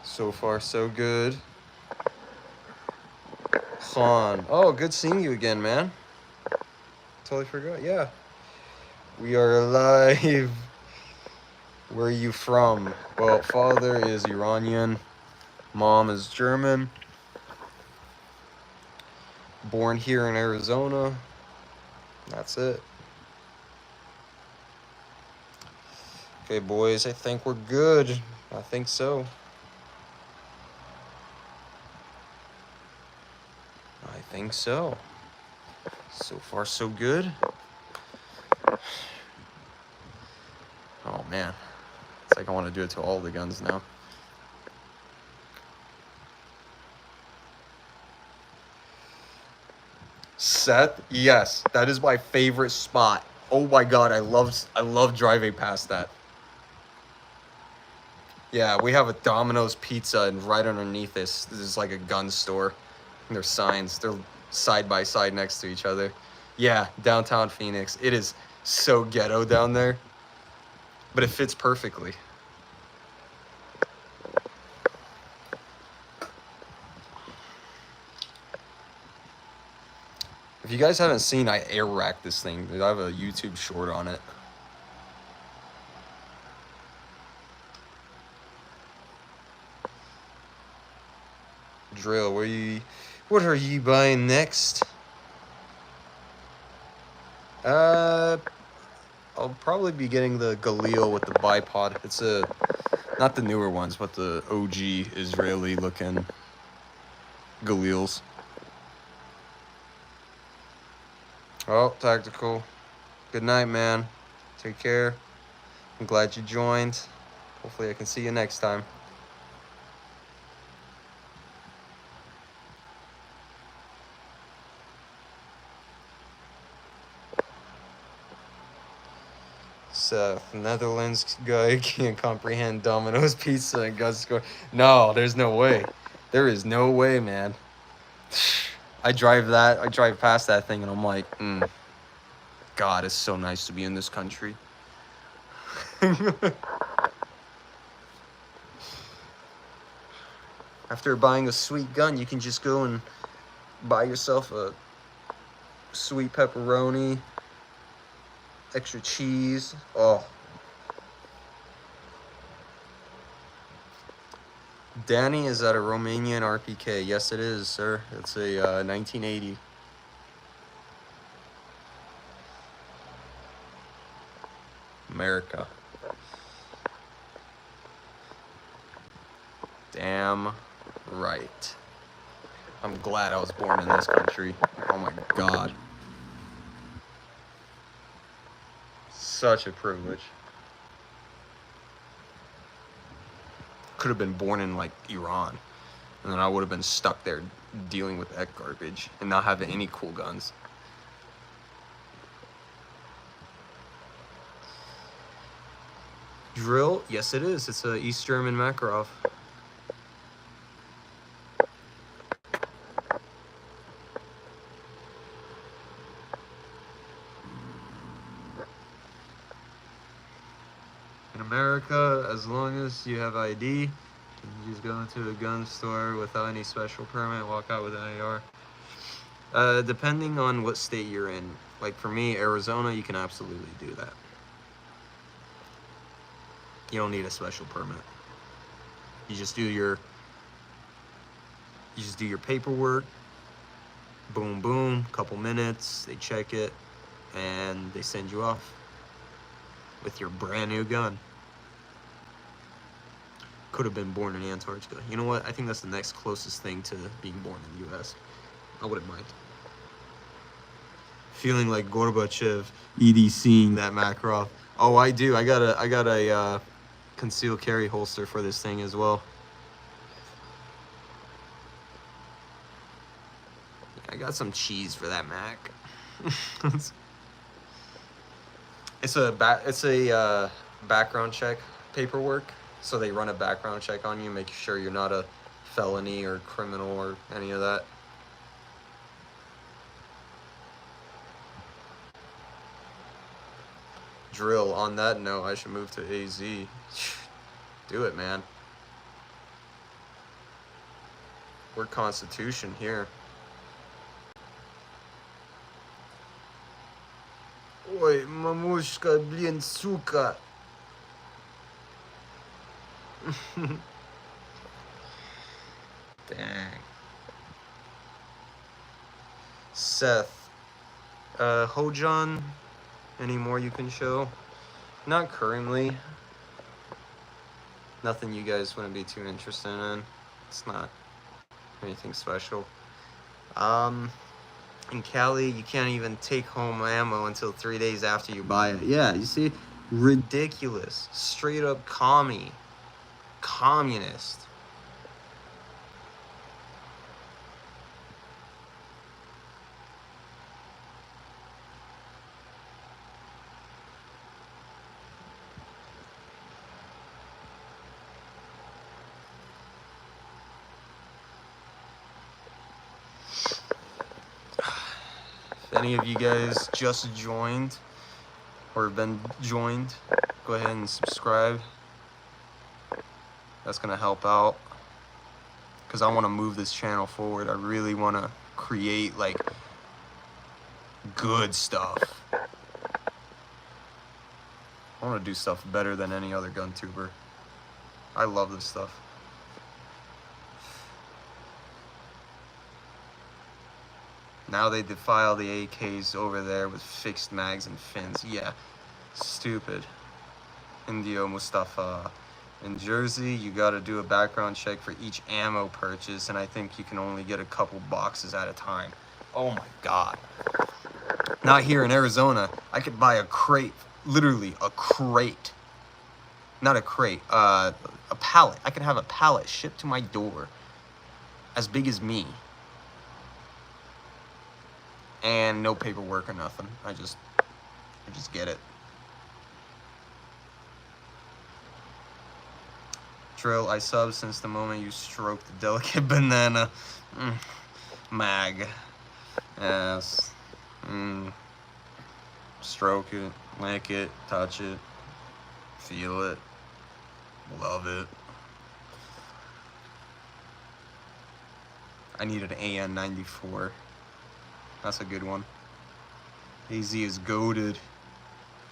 So far, so good. Khan. Oh, good seeing you again, man. Totally forgot. Yeah. We are alive. Where are you from? Well, father is Iranian. Mom is German. Born here in Arizona. That's it. Okay, boys, I think we're good. I think so. I think so. So far, so good. Oh, man. It's like I want to do it to all the guns now. Seth, yes, that is my favorite spot. Oh my God, I love driving past that. Yeah, we have a Domino's Pizza, and right underneath this is like a gun store. And there's signs. They're side by side next to each other. Yeah, downtown Phoenix. It is so ghetto down there, but it fits perfectly. If you guys haven't seen, I air racked this thing. I have a YouTube short on it. Drill, what are you buying next? I'll probably be getting the Galil with the bipod. It's not the newer ones, but the OG Israeli looking Galils. Oh, tactical. Good night, man. Take care. I'm glad you joined. Hopefully I can see you next time. Seth, Netherlands guy can't comprehend Domino's Pizza and gun score. No, there's no way. There is no way, man. I drive past that thing and I'm like, God, it's so nice to be in this country. After buying a sweet gun, you can just go and buy yourself a sweet pepperoni, extra cheese. Oh. Danny, is that a Romanian RPK? Yes, it is, sir. It's a 1980. America. Damn right. I'm glad I was born in this country. Oh my God. Such a privilege. Could have been born in like Iran. And then I would have been stuck there dealing with that garbage and not having any cool guns. Drill? Yes, it is. It's a East German Makarov. In America, as long as you have ID, you can just go into a gun store without any special permit, walk out with an AR. Depending on what state you're in. Like for me, Arizona, you can absolutely do that. You don't need a special permit. You just do your paperwork. Boom, boom, couple minutes, they check it, and they send you off with your brand new gun. Could have been born in Antarctica. You know what? I think that's the next closest thing to being born in the U.S. I wouldn't mind. Feeling like Gorbachev EDCing that Makarov. Oh, I do. I got a concealed carry holster for this thing as well. I got some cheese for that Mac. It's a background check paperwork. So they run a background check on you, make sure you're not a felony or criminal or any of that. Drill. On that note, I should move to AZ. Do it, man. We're Constitution here. Ой, мамушка, блин, сука. Dang. Seth. Hojon, any more you can show? Not currently. Nothing you guys wouldn't be too interested in. It's not anything special. In Cali, you can't even take home ammo until 3 days after you buy it. Yeah, you see? Ridiculous. Straight up communist. If any of you guys just joined or been joined, go ahead and subscribe. That's gonna help out because I want to move this channel forward. I really want to create like good stuff. I want to do stuff better than any other gun tuber. I love this stuff. Now they defile the AKs over there with fixed mags and fins. Yeah, stupid. Indio Mustafa. In Jersey, you gotta do a background check for each ammo purchase, and I think you can only get a couple boxes at a time. Oh my God. Not here in Arizona. I could buy a crate, literally a crate. Not a crate, a pallet. I could have a pallet shipped to my door as big as me. And no paperwork or nothing. I just get it. Drill, I sub since the moment you stroked the delicate banana. Mag. Yes. Stroke it, lick it, touch it, feel it, love it. I need an AN94. That's a good one. AZ is goated.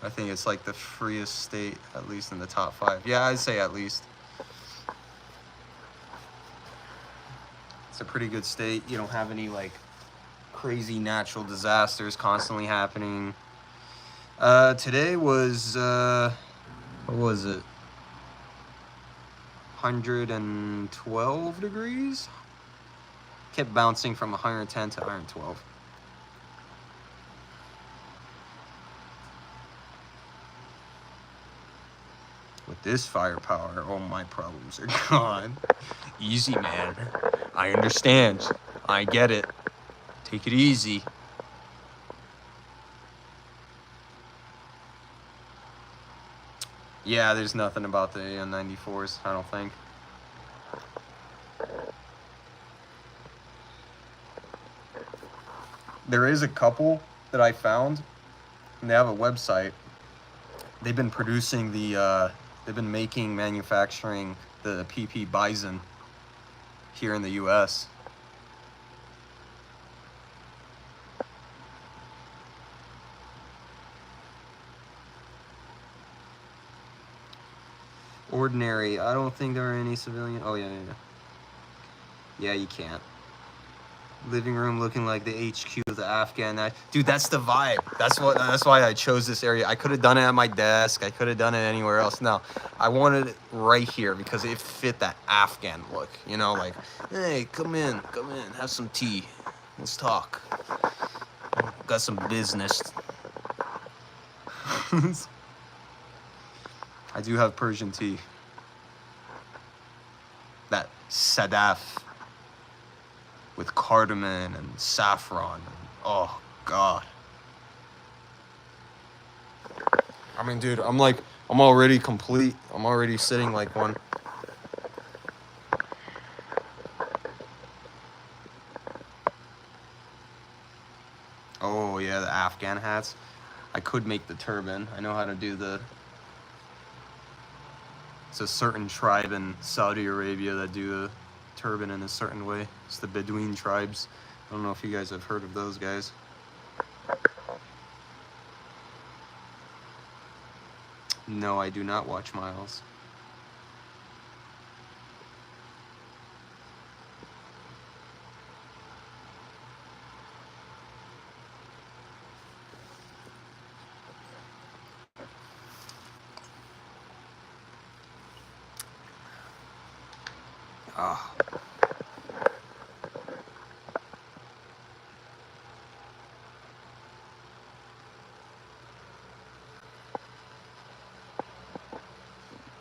I think it's like the freest state, at least in the top 5. Yeah, I'd say at least. It's a pretty good state. You don't have any like crazy natural disasters constantly happening. Today was, what was it? 112 degrees? Kept bouncing from 110 to 112. With this firepower, all my problems are gone. Easy, man. I understand. I get it. Take it easy. Yeah, there's nothing about the AN-94s, I don't think. There is a couple that I found, and they have a website. They've been producing they've been manufacturing the PP Bison here in the US. Ordinary, I don't think there are any civilian, oh yeah. Yeah, you can't. Living room looking like the HQ of the Afghan. Dude, that's the vibe. That's why I chose this area. I could have done it at my desk. I could have done it anywhere else. No, I wanted it right here because it fit that Afghan look. You know, like, hey, come in, have some tea. Let's talk. Got some business. I do have Persian tea. That Sadaf. With cardamom and saffron. Oh, God. I mean, dude, I'm already complete. I'm already sitting like one. Oh, yeah, the Afghan hats. I could make the turban. I know how to do it's a certain tribe in Saudi Arabia that do the turban in a certain way. It's the Bedouin tribes. I don't know if you guys have heard of those guys. No, I do not watch Miles. Ah.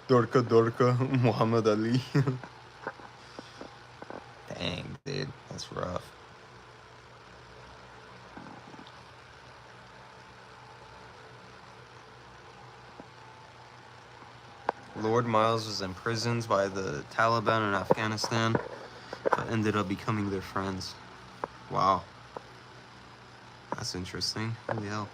Dorka, Muhammad Ali. Dang, dude, that's rough. Lord Miles was imprisoned by the Taliban in Afghanistan, but ended up becoming their friends. Wow. That's interesting. Holy hell.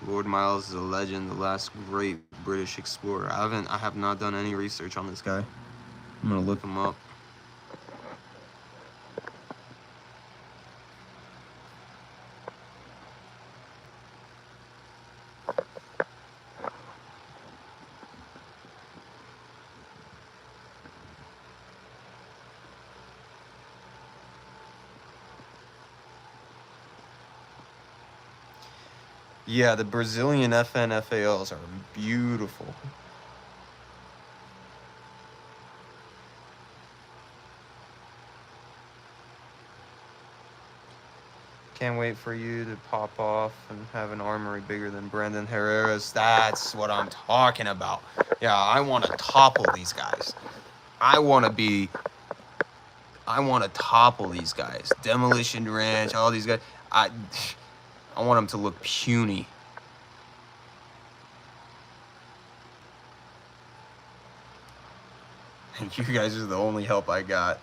Lord Miles is a legend, the last great British explorer. I have not done any research on this guy. I'm gonna look him up. Yeah, the Brazilian FNFALs are beautiful. Can't wait for you to pop off and have an armory bigger than Brandon Herrera's. That's what I'm talking about. Yeah, I want to topple these guys. I want to topple these guys. Demolition Ranch, all these guys. I want them to look puny. You guys are the only help I got.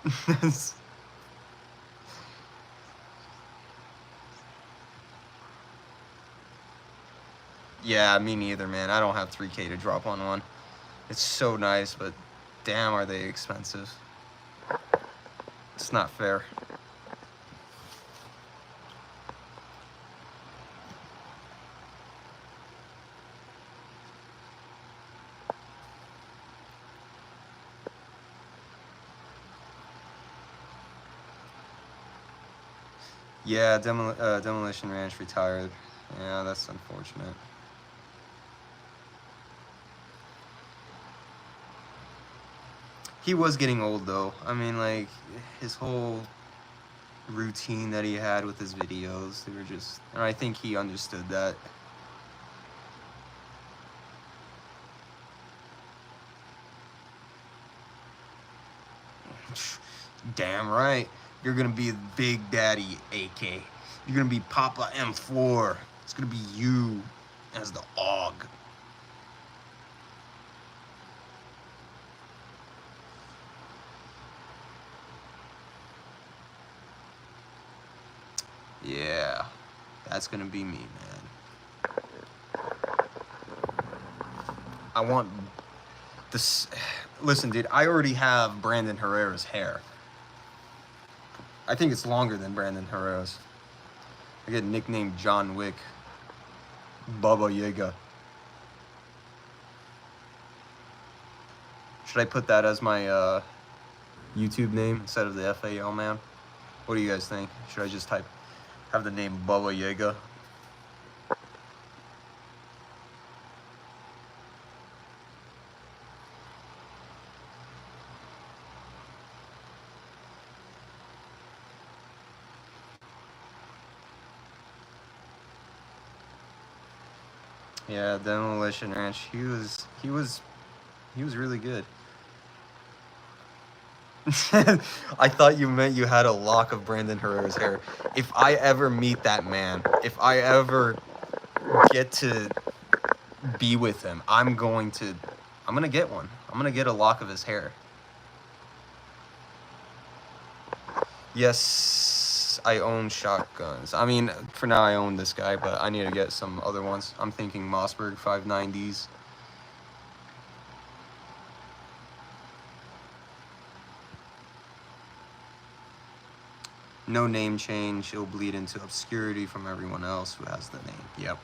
Yeah, me neither, man. I don't have 3K to drop on one. It's so nice, but damn, are they expensive. It's not fair. Yeah, Demolition Ranch retired. Yeah, that's unfortunate. He was getting old though. I mean, like, his whole routine that he had with his videos, they were just, and I think he understood that. Damn right. You're gonna be Big Daddy AK. You're gonna be Papa M4. It's gonna be you as the AUG. Yeah, that's gonna be me, man. I want this. Listen, dude, I already have Brandon Herrera's hair. I think it's longer than Brandon Herrera's. I get nicknamed John Wick. Baba Yaga. Should I put that as my YouTube name instead of the FAL Man? What do you guys think? Should I just have the name Baba Yaga? Yeah, Demolition Ranch. He was really good. I thought you meant you had a lock of Brandon Herrera's hair. If I ever meet that man, if I ever get to be with him, I'm gonna get one. I'm gonna get a lock of his hair. Yes, I own shotguns. I mean, for now I own this guy, but I need to get some other ones. I'm thinking Mossberg 590s. No name change, it'll bleed into obscurity from everyone else who has the name. Yep.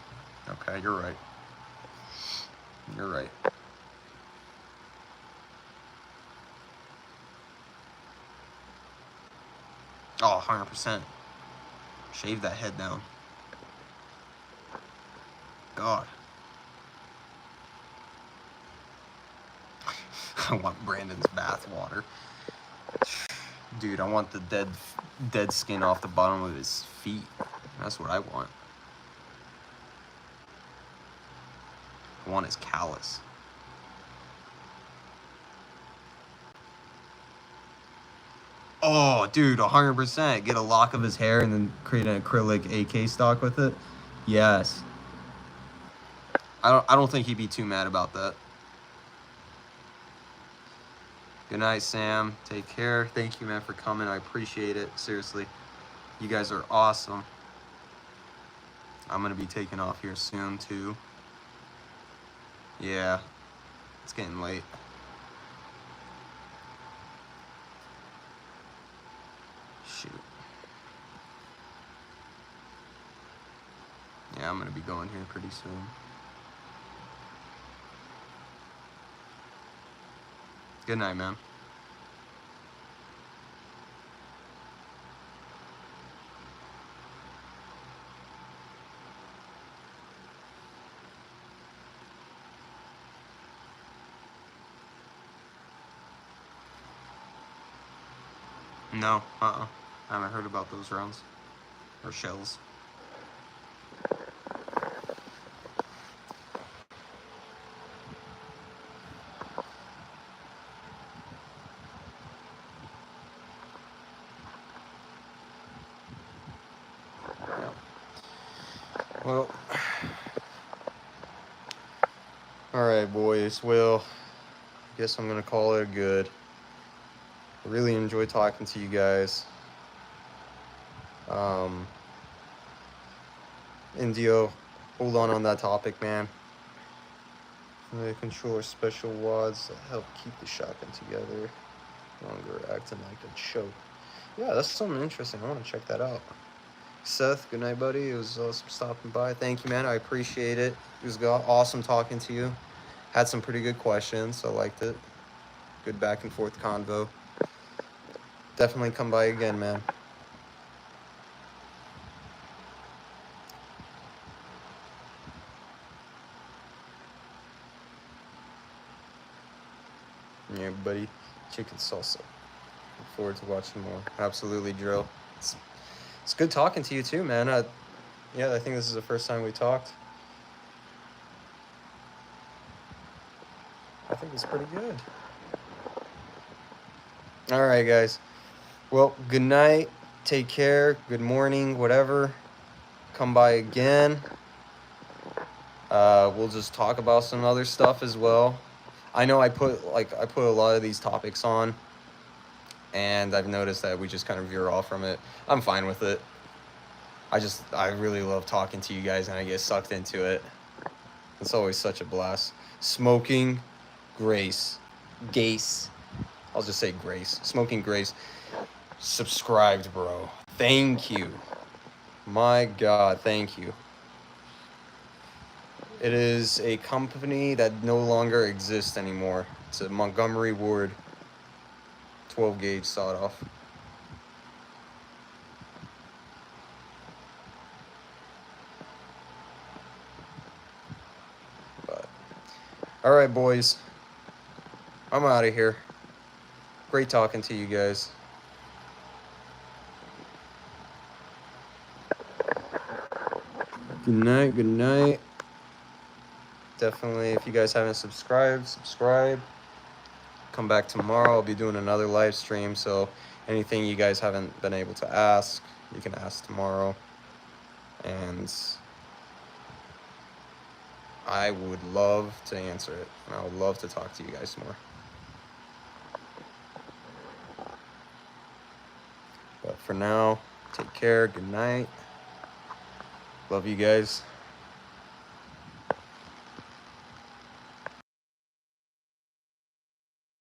Okay, you're right. You're right. Oh, 100%. Shave that head down. God. I want Brandon's bath water. Dude, I want the dead skin off the bottom of his feet. That's what I want. I want his callus. Oh, dude, 100%. Get a lock of his hair and then create an acrylic AK stock with it. Yes. I don't think he'd be too mad about that. Good night, Sam. Take care. Thank you, man, for coming. I appreciate it. Seriously. You guys are awesome. I'm going to be taking off here soon, too. Yeah. It's getting late. Shoot. Yeah, I'm going to be going here pretty soon. Good night, man. No, I haven't heard about those rounds. Or shells. Well, alright, boys. Well, I guess I'm going to call it good. I really enjoy talking to you guys. Indio, hold on that topic, man. The controller special wads that help keep the shotgun together longer, acting like a choke. Yeah, that's something interesting. I want to check that out. Seth, good night, buddy. It was awesome stopping by. Thank you, man. I appreciate it. It was awesome talking to you. Had some pretty good questions. I liked it. Good back and forth convo. Definitely come by again, man. Yeah, buddy. chicken salsa. Look forward to watching more. Absolutely, Drill. It's good talking to you too, man. Yeah, I think this is the first time we talked. I think it's pretty good. All right, guys. Well, good night. Take care. Good morning, whatever. Come by again. We'll just talk about some other stuff as well. I know I put a lot of these topics on, and I've noticed that we just kind of veer off from it. I'm fine with it. I really love talking to you guys, and I get sucked into it. It's always such a blast. Smoking Grace. Gace. I'll just say Grace. Smoking Grace. Subscribed, bro. Thank you. My God, thank you. It is a company that no longer exists anymore. It's a Montgomery Ward 12 gauge sawed off. But, all right, boys. I'm out of here. Great talking to you guys. Good night. Good night. Definitely, if you guys haven't subscribed, subscribe. Come back tomorrow. I'll be doing another live stream, so anything you guys haven't been able to ask, you can ask tomorrow. And I would love to answer it. And I would love to talk to you guys more. But for now, take care. Good night. Love you guys.